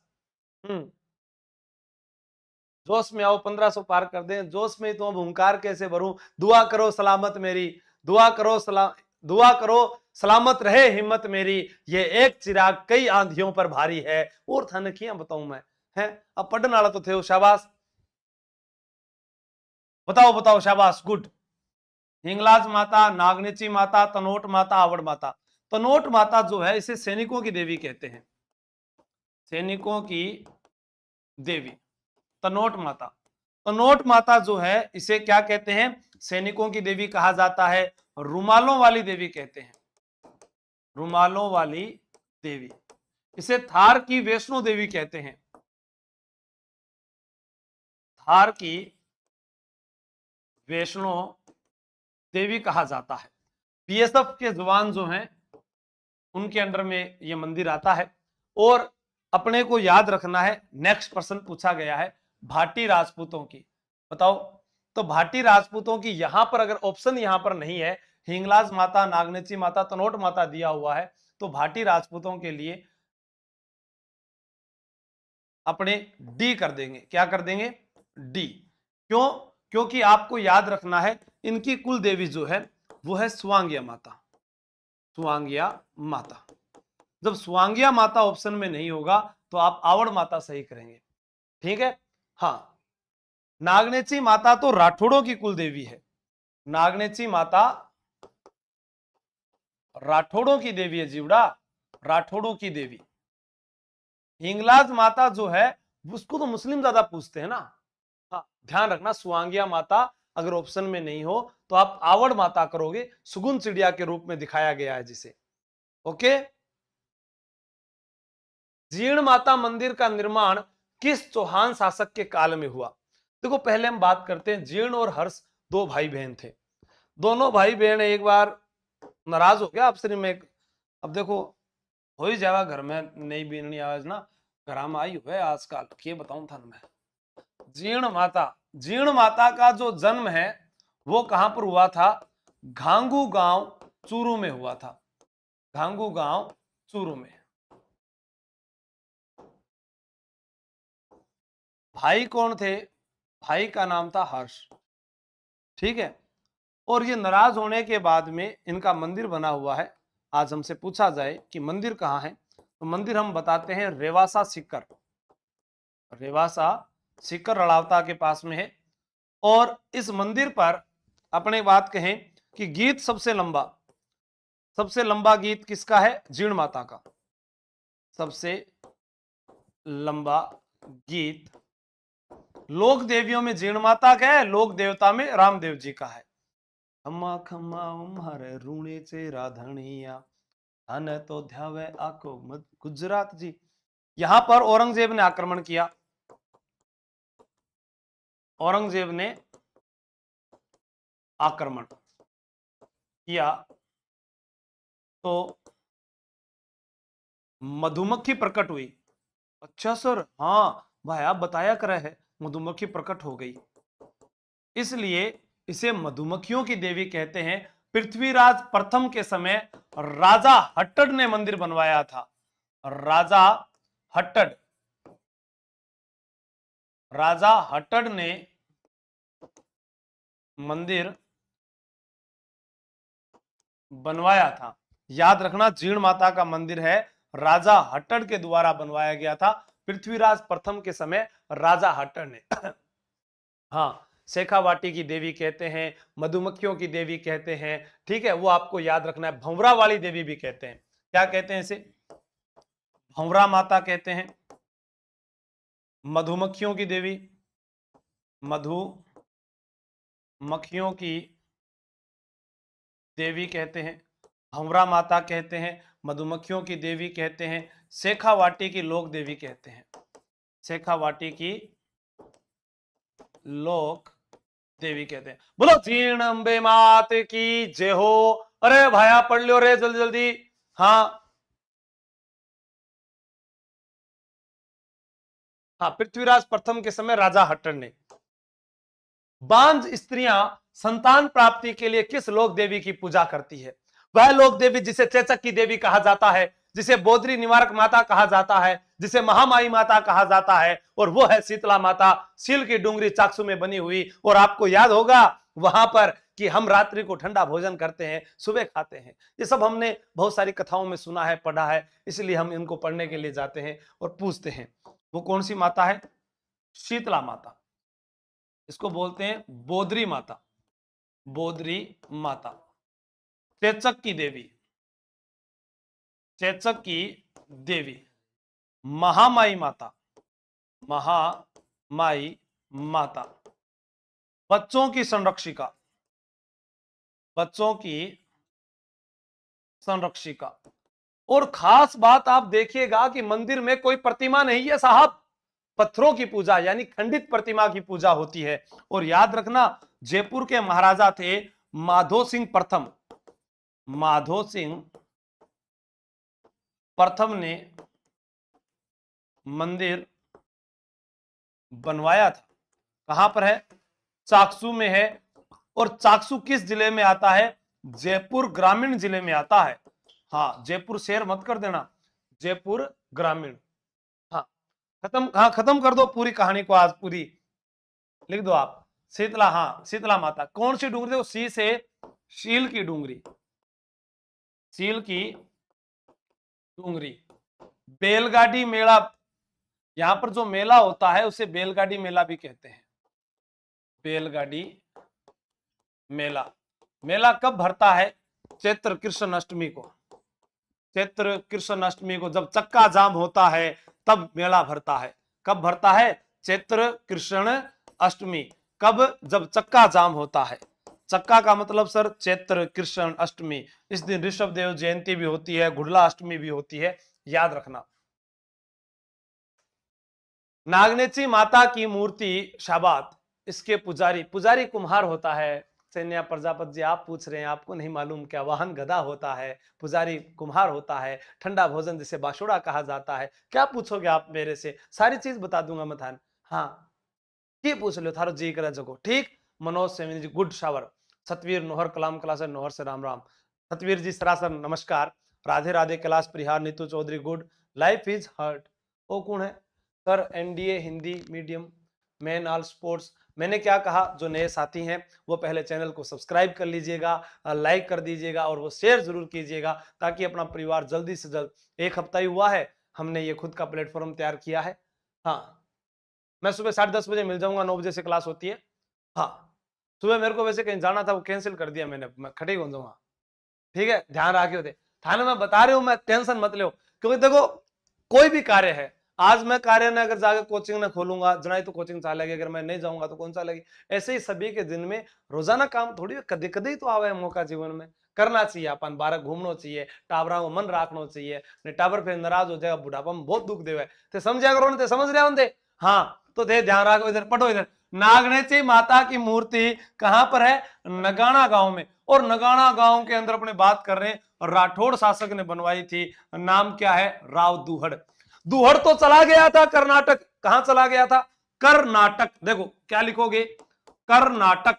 जोश में आओ, 1500 पार कर दें। जोश में तो अब हुंकार कैसे भरूं? दुआ करो सलामत मेरी, दुआ करो सलाम, दुआ करो सलामत रहे हिम्मत मेरी, ये एक चिराग कई आंधियों पर भारी है। और थाने किया बताऊं मैं, है अब पढ़ने वाला तो थे हो, शाबाश बताओ बताओ, शाबाश गुड। हिंगलाज माता, नागनेची माता, तनोट माता, आवड़ माता। तनोट माता जो है इसे सैनिकों की देवी कहते हैं, सैनिकों की देवी तनोट माता। तनोट माता जो है इसे क्या कहते हैं, सैनिकों की देवी कहा जाता है। रुमालों वाली देवी कहते हैं, रुमालों वाली देवी। इसे थार की वैष्णो देवी कहते हैं, थार की वैष्णो देवी कहा जाता है। बीएसएफ के जवान जो हैं उनके अंडर में यह मंदिर आता है। और अपने को याद रखना है, नेक्स्ट प्रश्न पूछा गया है भाटी राजपूतों की, बताओ। तो भाटी राजपूतों की यहां पर अगर ऑप्शन यहां पर नहीं है, हिंगलाज माता, नागनेची माता, तनोट माता दिया हुआ है, तो भाटी राजपूतों के लिए अपने डी कर देंगे। क्या कर देंगे, डी। क्यों, क्योंकि आपको याद रखना है इनकी कुल देवी जो है वो है स्वांगिया माता, स्वांगिया माता। जब स्वांगिया माता ऑप्शन में नहीं होगा तो आप आवड़ माता सही करेंगे, ठीक है। हाँ, नागनेची माता तो राठौड़ों की कुल देवी है, नागनेची माता राठौड़ों की देवी है जीवड़ा, राठौड़ों की देवी। हिंगलाज माता जो है उसको तो मुस्लिम ज्यादा पूछते हैं ना। हाँ, ध्यान रखना, सुवांगिया माता अगर ऑप्शन में नहीं हो तो आप आवड़ माता करोगे, सुगुन चिड़िया के रूप में दिखाया गया है जिसे। ओके, जीर्ण माता मंदिर का निर्माण किस चौहान शासक के काल में हुआ। देखो पहले हम बात करते हैं, जीर्ण और हर्ष दो भाई बहन थे। दोनों भाई बहन एक बार नाराज हो गया आपसे में। अब देखो हो ही जाएगा घर में नई बीननी आवाज ना, घर में आई हुए आजकल, ये बताऊं था मैं। जीर्ण माता का जो जन्म है वो कहां पर हुआ था, घांगू गांव चूरू में हुआ था, घांगू गांव चूरू में। भाई कौन थे, भाई का नाम था हर्ष, ठीक है। और ये नाराज होने के बाद में इनका मंदिर बना हुआ है। आज हमसे पूछा जाए कि मंदिर कहाँ है, तो मंदिर हम बताते हैं रेवासा सिक्कर, रेवासा सिक्कर रड़ावता के पास में है। और इस मंदिर पर अपने बात कहें कि गीत सबसे लंबा गीत किसका है, जीर्ण माता का। सबसे लंबा गीत लोक देवियों में जीर्ण माता का है, लोक देवता में रामदेव जी का है। खम्मा खम्मा उम्हारे रूणेचे राधणिया, धन तो ध्यावे आको गुजरात जी। यहां पर औरंगजेब ने आक्रमण किया, औरंगजेब ने आक्रमण किया तो मधुमक्खी प्रकट हुई। अच्छा सर, हाँ भाई आप बताया करे है, मधुमक्खी प्रकट हो गई, इसलिए इसे मधुमक्खियों की देवी कहते हैं। पृथ्वीराज प्रथम के समय राजा हट्टड़ ने मंदिर बनवाया था, राजा हट्टड़ ने मंदिर बनवाया था। याद रखना, जीर्ण माता का मंदिर है राजा हट्टड़ के द्वारा बनवाया गया था, पृथ्वीराज प्रथम के समय राजा हट्टड़ ने। हाँ, शेखावाटी की देवी कहते हैं, मधुमक्खियों की देवी कहते हैं, ठीक है। वो आपको याद रखना है। भंवरा वाली देवी भी कहते हैं, क्या कहते हैं इसे, भंवरा माता कहते हैं। मधुमक्खियों की देवी, मधुमक्खियों की देवी कहते हैं, भंवरा माता कहते हैं, मधुमक्खियों की देवी कहते हैं, शेखावाटी की लोक देवी कहते हैं, शेखावाटी की लोक देवी कहते हैं। बोलो जीर्ण अम्बे मात की जय हो। अरे भाया पढ़ लो रे जल्दी जल्दी। हाँ हाँ, पृथ्वीराज प्रथम के समय राजा हट्टड़ ने। बांझ स्त्रियां संतान प्राप्ति के लिए किस लोक देवी की पूजा करती है। वह लोक देवी जिसे चेचक की देवी कहा जाता है, जिसे बोधरी निवारक माता कहा जाता है, जिसे महामाई माता कहा जाता है, और वो है शीतला माता, सील की डूंगरी चाकसू में बनी हुई। और आपको याद होगा वहां पर कि हम रात्रि को ठंडा भोजन करते हैं, सुबह खाते हैं। ये सब हमने बहुत सारी कथाओं में सुना है, पढ़ा है, इसलिए हम इनको पढ़ने के लिए जाते हैं और पूछते हैं। वो कौन सी माता है? शीतला माता। इसको बोलते हैं बोदरी माता, बोदरी माता। चेचक की देवी, चेचक की देवी। महामाई माता, महामाई माता। बच्चों की संरक्षिका, बच्चों की संरक्षिका। और खास बात आप देखिएगा कि मंदिर में कोई प्रतिमा नहीं है साहब, पत्थरों की पूजा यानी खंडित प्रतिमा की पूजा होती है। और याद रखना, जयपुर के महाराजा थे माधो सिंह प्रथम। माधो सिंह प्रथम ने मंदिर बनवाया था। कहां पर है? चाकसू में है। और चाकसू किस जिले में आता है? जयपुर ग्रामीण जिले में आता है। हाँ, जयपुर शहर मत कर देना, जयपुर ग्रामीण। हाँ खत्म, हाँ खत्म कर दो पूरी कहानी को, आज पूरी लिख दो आप। शीतला, हाँ शीतला माता। कौन सी डूंगरी? देखो, सी से शील की डूंगरी, शील की डूंगरी। बैलगाड़ी मेला, यहां पर जो मेला होता है उसे बैलगाड़ी मेला भी कहते हैं। बैलगाड़ी मेला। मेला कब भरता है? चैत्र कृष्ण अष्टमी को। चैत्र कृष्ण अष्टमी को जब चक्का जाम होता है तब मेला भरता है। कब भरता है? चैत्र कृष्ण अष्टमी। कब? जब चक्का जाम होता है। चक्का का मतलब सर चैत्र कृष्ण अष्टमी। इस दिन ऋषभ देव जयंती भी होती है, गुड़ला अष्टमी भी होती है, याद रखना। नागनेची माता की मूर्ति शाबाद, इसके पुजारी, पुजारी कुम्हार होता है। सैन्या प्रजापति जी आप पूछ रहे हैं, आपको नहीं मालूम क्या? वाहन गधा होता है, पुजारी कुम्हार होता है, ठंडा भोजन जिसे बाशुड़ा कहा जाता है। क्या पूछोगे आप मेरे से? सारी चीज बता दूंगा मैं थान। हाँ की पूछ लो थारो जी करे जगो। ठीक, मनोज सेमिनी ji good shower. Satvir Nohar Kalam class Nohar से राम राम। सतवीर जी सरासर नमस्कार। Radhe Radhe Kailash Parihar Neetu Chaudhary good. Life is hurt. वो कौन है? Sir NDA Hindi medium man all sports. मैंने क्या कहा, जो नए साथी हैं वो पहले चैनल को सब्सक्राइब कर लीजिएगा, लाइक कर दीजिएगा और वो शेयर जरूर कीजिएगा, ताकि अपना परिवार जल्दी से जल्द, एक हफ्ता ही हुआ है हमने ये खुद का प्लेटफॉर्म तैयार किया है। हाँ, मैं सुबह 10:30 बजे मिल जाऊंगा, 9 बजे से क्लास होती है। हाँ, सुबह मेरे को वैसे कहीं जाना था, वो कैंसिल कर दिया मैंने, मैं खड़े हो जाऊंगा। ठीक है, ध्यान रखे होते थाने में बता रहे हो, मैं टेंशन मत लो। क्योंकि देखो, कोई भी कार्य है, आज मैं कार्य ने अगर जाकर कोचिंग ना खोलूंगा, जनाई तो कोचिंग चलेगी, अगर मैं नहीं जाऊंगा तो कौन चलेगी? ऐसे ही सभी के दिन में रोजाना काम थोड़ी, कदे कदे तो आवे मौका जीवन में, करना चाहिए। अपन बाहर घूमना चाहिए, टाबरा को मन रखना चाहिए, नहीं टाबर फिर नाराज हो जाएगा, बुढ़ापा में बहुत दुख देवे। ते समझा करो ना, समझ रहे होंगे? हाँ तो थे ध्यान रखो, इधर पढ़ो। इधर नागनेची माता की मूर्ति कहां पर है? नगाना गांव में। और नगाना गांव के अंदर अपने बात कर रहे हैं, राठौड़ शासक ने बनवाई थी। नाम क्या है? राव दुहड़। दुहड़ तो चला गया था कर्नाटक। कहां चला गया था? कर्नाटक। देखो क्या लिखोगे? कर्नाटक।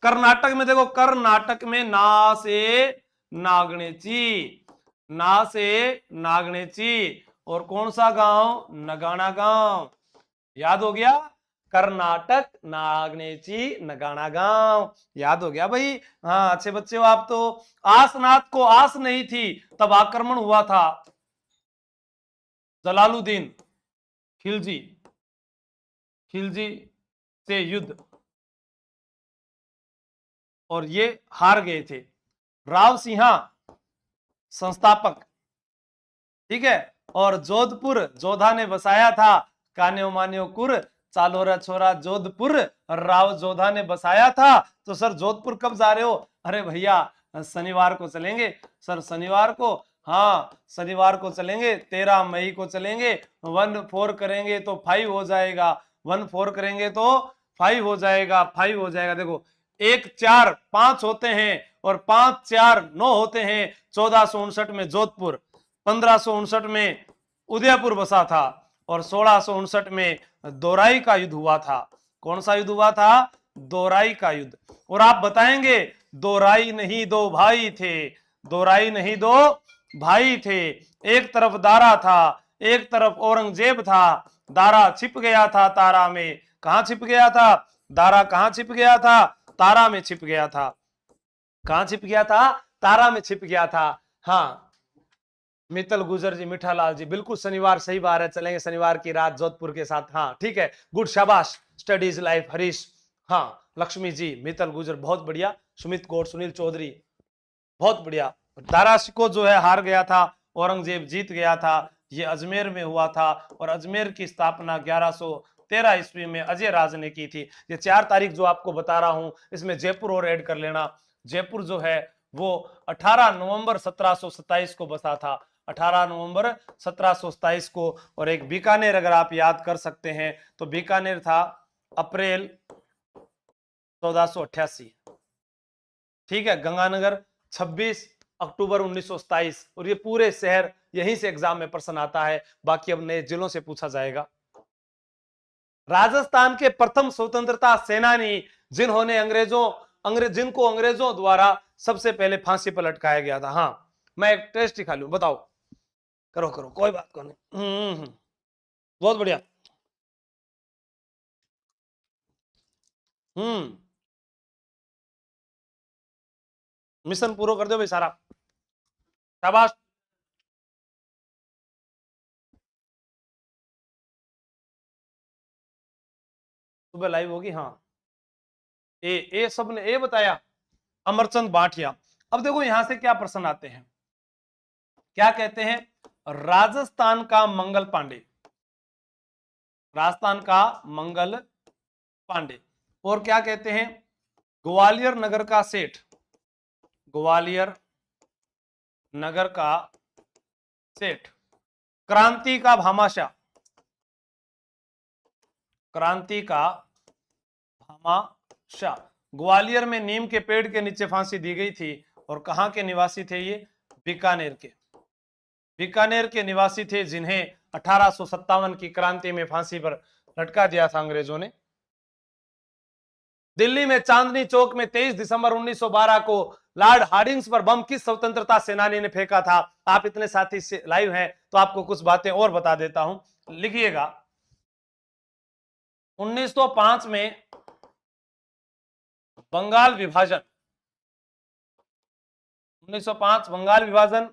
कर्नाटक में देखो, कर्नाटक में ना से नागनेची, ना से नागनेची। और कौन सा गांव? नगाना गांव। याद हो गया? कर्नाटक, नागनेची, नगाना गांव। याद हो गया भाई? हाँ अच्छे बच्चे हो आप तो। आसनाथ को आस नहीं थी तब आक्रमण हुआ था। जलालुद्दीन खिलजी, खिलजी से युद्ध, और ये हार गए थे। राव सिंहा संस्थापक, ठीक है। और जोधपुर जोधा ने बसाया था। कान्यो मान्यो कुर चालोरा छोरा जोधपुर, राव जोधा ने बसाया था। तो सर जोधपुर कब जा रहे हो? अरे भैया शनिवार को चलेंगे सर, शनिवार को। हाँ शनिवार को चलेंगे, 13 मई को चलेंगे। 1-4 करेंगे तो 5 हो जाएगा, 1-4 करेंगे तो 5 हो जाएगा, 5 हो जाएगा। देखो 1-4 5 होते हैं और 5-4 9 होते हैं। 1459 में जोधपुर, 1559 में उदयपुर बसा था, और 1659 में दोराई का युद्ध हुआ था। कौन सा युद्ध हुआ था? दोराई का युद्ध। और आप बताएंगे दोराई नहीं दो भाई थे, दोराई नहीं दो भाई थे। एक तरफ दारा था, एक तरफ औरंगजेब था। दारा छिप गया था तारा में। कहां छिप गया था? दारा कहां छिप गया था? तारा में छिप गया था। कहां छिप गया था? तारा में छिप गया था। हाँ, मित्तल गुजर जी, मिठालाल जी, बिल्कुल शनिवार, सही बात है, चलेंगे शनिवार की रात जोधपुर के साथ। हाँ ठीक है, गुड, शाबाश। स्टडीज लाइफ, हरीश, हाँ, लक्ष्मी जी, मित्तल गुजर, बहुत बढ़िया। सुमित कौर, सुनील चौधरी, बहुत बढ़िया। दारा शिकोह जो है हार गया था, औरंगजेब जीत गया था। ये अजमेर में हुआ था और अजमेर की स्थापना 1113 ईस्वी में अजय राज ने की थी। ये 4 तारीख जो आपको बता रहा हूं, इसमें जयपुर और ऐड कर लेना। जयपुर जो है वो 18 नवंबर 1727 को बसा था, 18 नवंबर 1727 को। और एक बीकानेर अगर आप याद कर सकते हैं तो बीकानेर था अप्रैल 1488। ठीक है, गंगानगर 26 अक्टूबर 1927। और ये पूरे शहर, यहीं से एग्जाम में प्रश्न आता है, बाकी अब नए जिलों से पूछा जाएगा। राजस्थान के प्रथम स्वतंत्रता सेनानी जिन्होंने जिनको अंग्रेजों द्वारा सबसे पहले फांसी पर लटकाया गया था। हाँ, मैं एक टेस्ट दिखा लूं, बताओ। करो करो, कोई बात को नहीं। बहुत बढ़िया। मिशन पूरा कर दो भाई सारा, शाबाश। सुबह लाइव होगी, हाँ। ए सबने ए बताया, अमरचंद बाठिया। अब देखो यहां से क्या प्रश्न आते हैं, क्या कहते हैं? राजस्थान का मंगल पांडे, राजस्थान का मंगल पांडे। और क्या कहते हैं? ग्वालियर नगर का सेठ, ग्वालियर नगर का सेठ। क्रांति का भामाशाह, क्रांति का भामाशाह। ग्वालियर में नीम के पेड़ के नीचे फांसी दी गई थी। और कहां के निवासी थे ये? बीकानेर के, बीकानेर के निवासी थे, जिन्हें 1857 की क्रांति में फांसी पर लटका दिया था अंग्रेजों ने। दिल्ली में चांदनी चौक में 23 दिसंबर 1912 को लॉर्ड हार्डिंग्स पर बम किस स्वतंत्रता सेनानी ने फेंका था? आप इतने साथी से लाइव हैं तो आपको कुछ बातें और बता देता हूं, लिखिएगा। 1905 में बंगाल विभाजन, 1905 बंगाल विभाजन।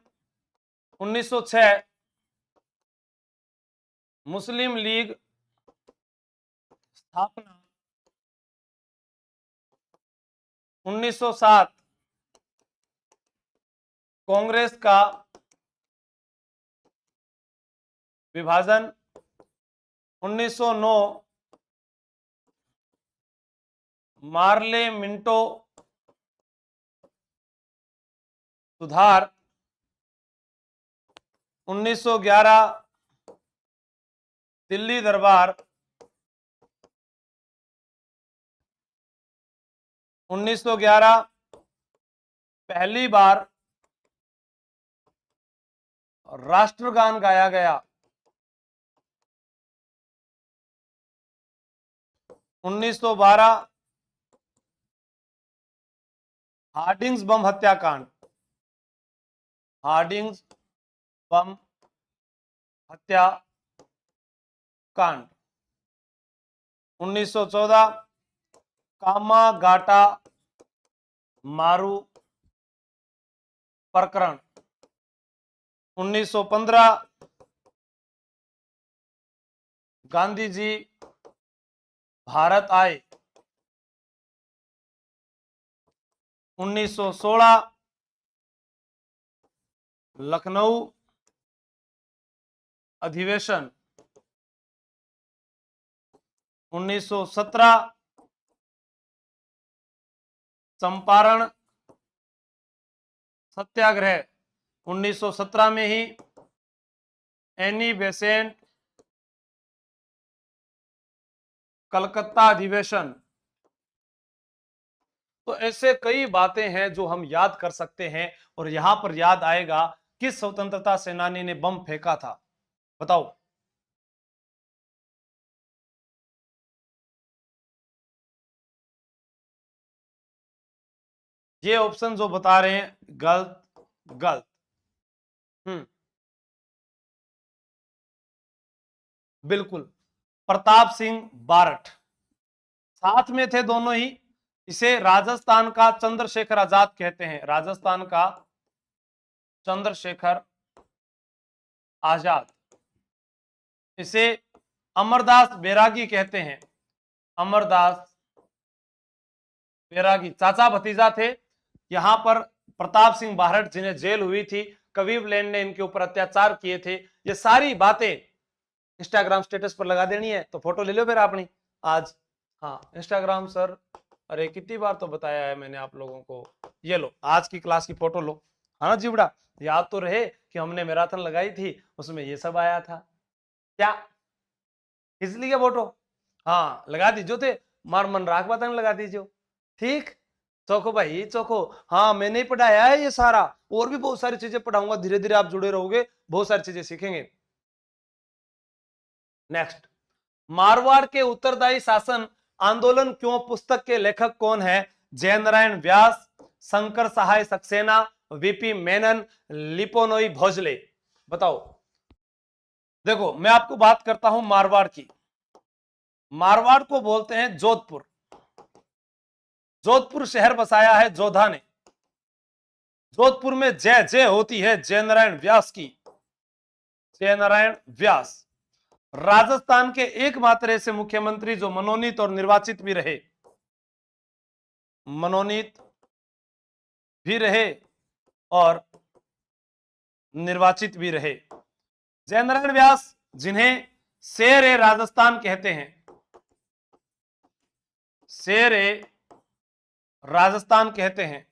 1906 मुस्लिम लीग स्थापना। 1907 कांग्रेस का विभाजन। 1909 मार्ले मिंटो सुधार। 1911 दिल्ली दरबार। 1911 पहली बार राष्ट्रगान गाया गया। 1912 हार्डिंग्स बम हत्याकांड, हार्डिंग्स बम हत्याकांड। 1914 कामागाटा मारू प्रकरण। 1915 गांधी जी भारत आए। 1916 लखनऊ अधिवेशन। 1917 चंपारण सत्याग्रह। 1917 में ही एनी बेसेंट कलकत्ता अधिवेशन। तो ऐसे कई बातें हैं जो हम याद कर सकते हैं। और यहां पर याद आएगा किस स्वतंत्रता सेनानी ने बम फेंका था, बताओ। ये ऑप्शन जो बता रहे हैं गलत, गलत। बिल्कुल, प्रताप सिंह बारठ। साथ में थे दोनों ही, इसे राजस्थान का चंद्रशेखर आजाद कहते हैं, राजस्थान का चंद्रशेखर आजाद। इसे अमरदास बैरागी कहते हैं, अमरदास बैरागी चाचा भतीजा थे। यहां पर प्रताप सिंह बारठ जिन्हें जेल हुई थी, कवीवलैंड ने इनके ऊपर अत्याचार किए थे। ये सारी बातें इंस्टाग्राम स्टेटस पर लगा देनी है, तो फोटो ले लो फिर अपनी आज। हाँ इंस्टाग्राम सर, अरे कितनी बार तो बताया है मैंने आप लोगों को। ये लो आज की क्लास की फोटो लो, है ना जीवड़ा, याद तो रहे कि हमने मैराथन लगाई थी, उसमें ये सब आया था क्या, इसलिए फोटो हाँ लगा दीजो थे, मार मन राख बात लगा दीजिए, ठीक चौको भाई चौको। हाँ मैंने ही पढ़ाया है ये सारा, और भी बहुत सारी चीजें पढ़ाऊंगा, धीरे धीरे आप जुड़े रहोगे, बहुत सारी चीजें सीखेंगे। नेक्स्ट, मारवाड़ के उत्तरदायी शासन आंदोलन क्यों पुस्तक के लेखक कौन है? जयनारायण व्यास, शंकर सहाय सक्सेना, वीपी मेनन, लिपोनोई भोजले। बताओ। देखो मैं आपको बात करता हूं मारवाड़ की। मारवाड़ को बोलते हैं जोधपुर, जोधपुर शहर बसाया है जोधा ने। जोधपुर में जय जय होती है जयनारायण व्यास की, जयनारायण व्यास। राजस्थान के एकमात्र ऐसे मुख्यमंत्री जो मनोनीत और निर्वाचित भी रहे, मनोनीत भी रहे और निर्वाचित भी रहे, जयनारायण व्यास, जिन्हें शेर ए राजस्थान कहते हैं, शेर ए राजस्थान कहते हैं,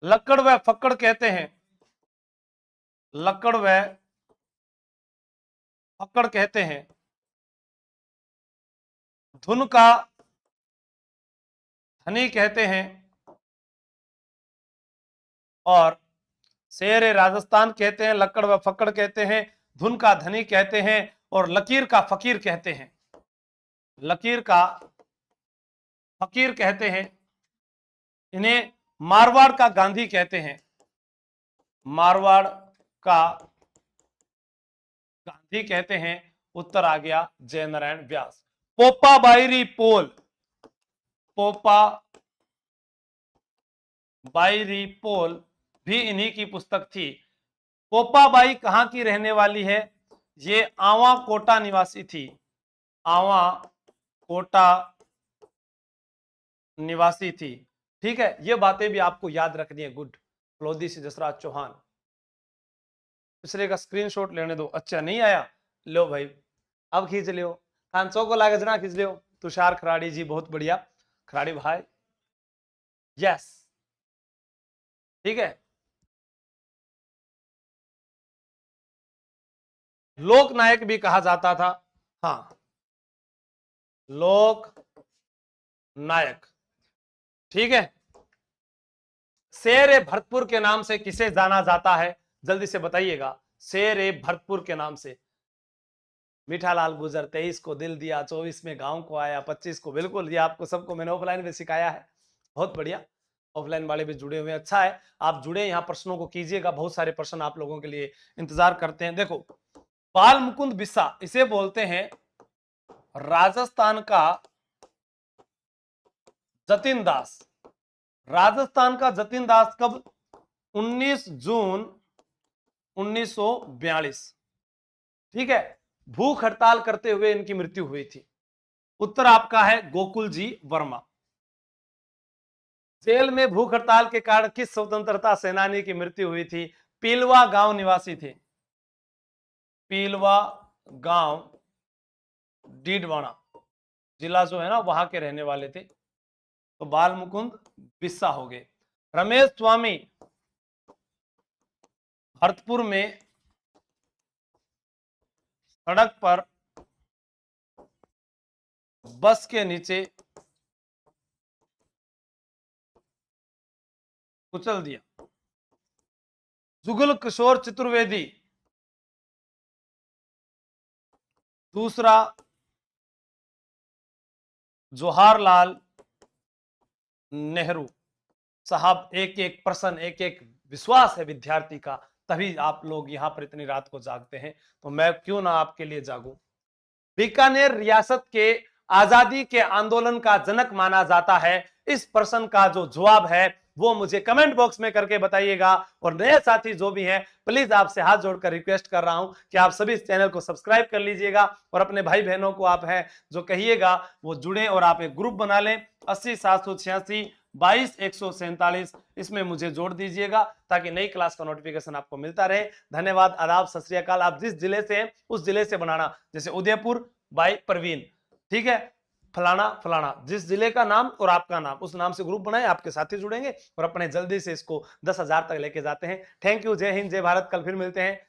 लक्कड़ व फक्कड़ कहते हैं, लक्कड़ व फक्कड़ कहते हैं, धुन का धनी कहते हैं, और शेर ए राजस्थान कहते हैं, लक्कड़ व फक्कड़ कहते हैं, धुन का धनी कहते हैं, और लकीर का फकीर कहते हैं, लकीर का फकीर कहते हैं। इन्हें मारवाड़ का गांधी कहते हैं, मारवाड़ का गांधी कहते हैं। उत्तर आ गया जयनारायण व्यास। पोपा बाईरी पोल, पोपा बाईरी पोल भी इन्हीं की पुस्तक थी। पोपा बाई कहां की रहने वाली है? ये आवा कोटा निवासी थी, आवा कोटा निवासी थी। ठीक है, ये बातें भी आपको याद रखनी है। गुड, लोधी से जसराज चौहान। पिछले का स्क्रीनशॉट लेने दो। अच्छा नहीं आया, लो भाई अब खींच लियो, कांचो को लागे जना खींच लियो। तुषार खराड़ी जी बहुत बढ़िया, खराड़ी भाई, यस ठीक है। लोक नायक भी कहा जाता था, हाँ लोक नायक, ठीक है। शेर ए भरतपुर के नाम से किसे जाना जाता है? जल्दी से बताइएगा। शेर ए भरतपुर के नाम से मीठालाल गुजर 23 को दिल दिया, 24 में गांव को आया, 25 को बिल्कुल, ये आपको सबको मैंने ऑफलाइन में सिखाया है, बहुत बढ़िया। ऑफलाइन वाले भी जुड़े हुए, अच्छा है आप जुड़े, यहाँ प्रश्नों को कीजिएगा, बहुत सारे प्रश्न आप लोगों के लिए इंतजार करते हैं। देखो बाल मुकुंद बिस्सा, इसे बोलते हैं राजस्थान का जतिन दास। राजस्थान का जतिन दास कब? 19 जून 1942, ठीक है। भूख हड़ताल करते हुए इनकी मृत्यु हुई थी। उत्तर आपका है गोकुल जी वर्मा। जेल में भूख हड़ताल के कारण किस स्वतंत्रता सेनानी की मृत्यु हुई थी? पीलवा गांव निवासी थे, पीलवा गांव डीडवाना जिला जो है ना, वहां के रहने वाले थे। तो बाल मुकुंद बिस्सा हो गए। रमेश स्वामी भरतपुर में सड़क पर बस के नीचे कुचल दिया। जुगल किशोर चतुर्वेदी दूसरा, जवाहरलाल नेहरू साहब। एक एक प्रश्न, एक एक विश्वास है विद्यार्थी का, तभी आप लोग यहां पर इतनी रात को जागते हैं, तो मैं क्यों ना आपके लिए जागूं। बीकानेर रियासत के आजादी के आंदोलन का जनक माना जाता है, इस प्रश्न का जो जवाब है वो मुझे कमेंट बॉक्स में करके बताइएगा। और नए साथी जो भी हैं, प्लीज आपसे हाथ जोड़कर रिक्वेस्ट कर रहा हूं कि आप सभी इस चैनल को सब्सक्राइब कर लीजिएगा और अपने भाई बहनों को आप हैं जो कहिएगा वो जुड़े और आप एक ग्रुप बना लें 80 786 22 147, इसमें मुझे जोड़ दीजिएगा ताकि नई क्लास का नोटिफिकेशन आपको मिलता रहे। धन्यवाद, आदाब, सत श्री अकाल। आप जिस जिले से हैं उस जिले से बनाना, जैसे उदयपुर बाय प्रवीण, ठीक है, फलाना फलाना, जिस जिले का नाम और आपका नाम, उस नाम से ग्रुप बनाए, आपके साथी जुड़ेंगे और अपने जल्दी से इसको 10,000 तक लेके जाते हैं। थैंक यू, जय हिंद, जय भारत। कल फिर मिलते हैं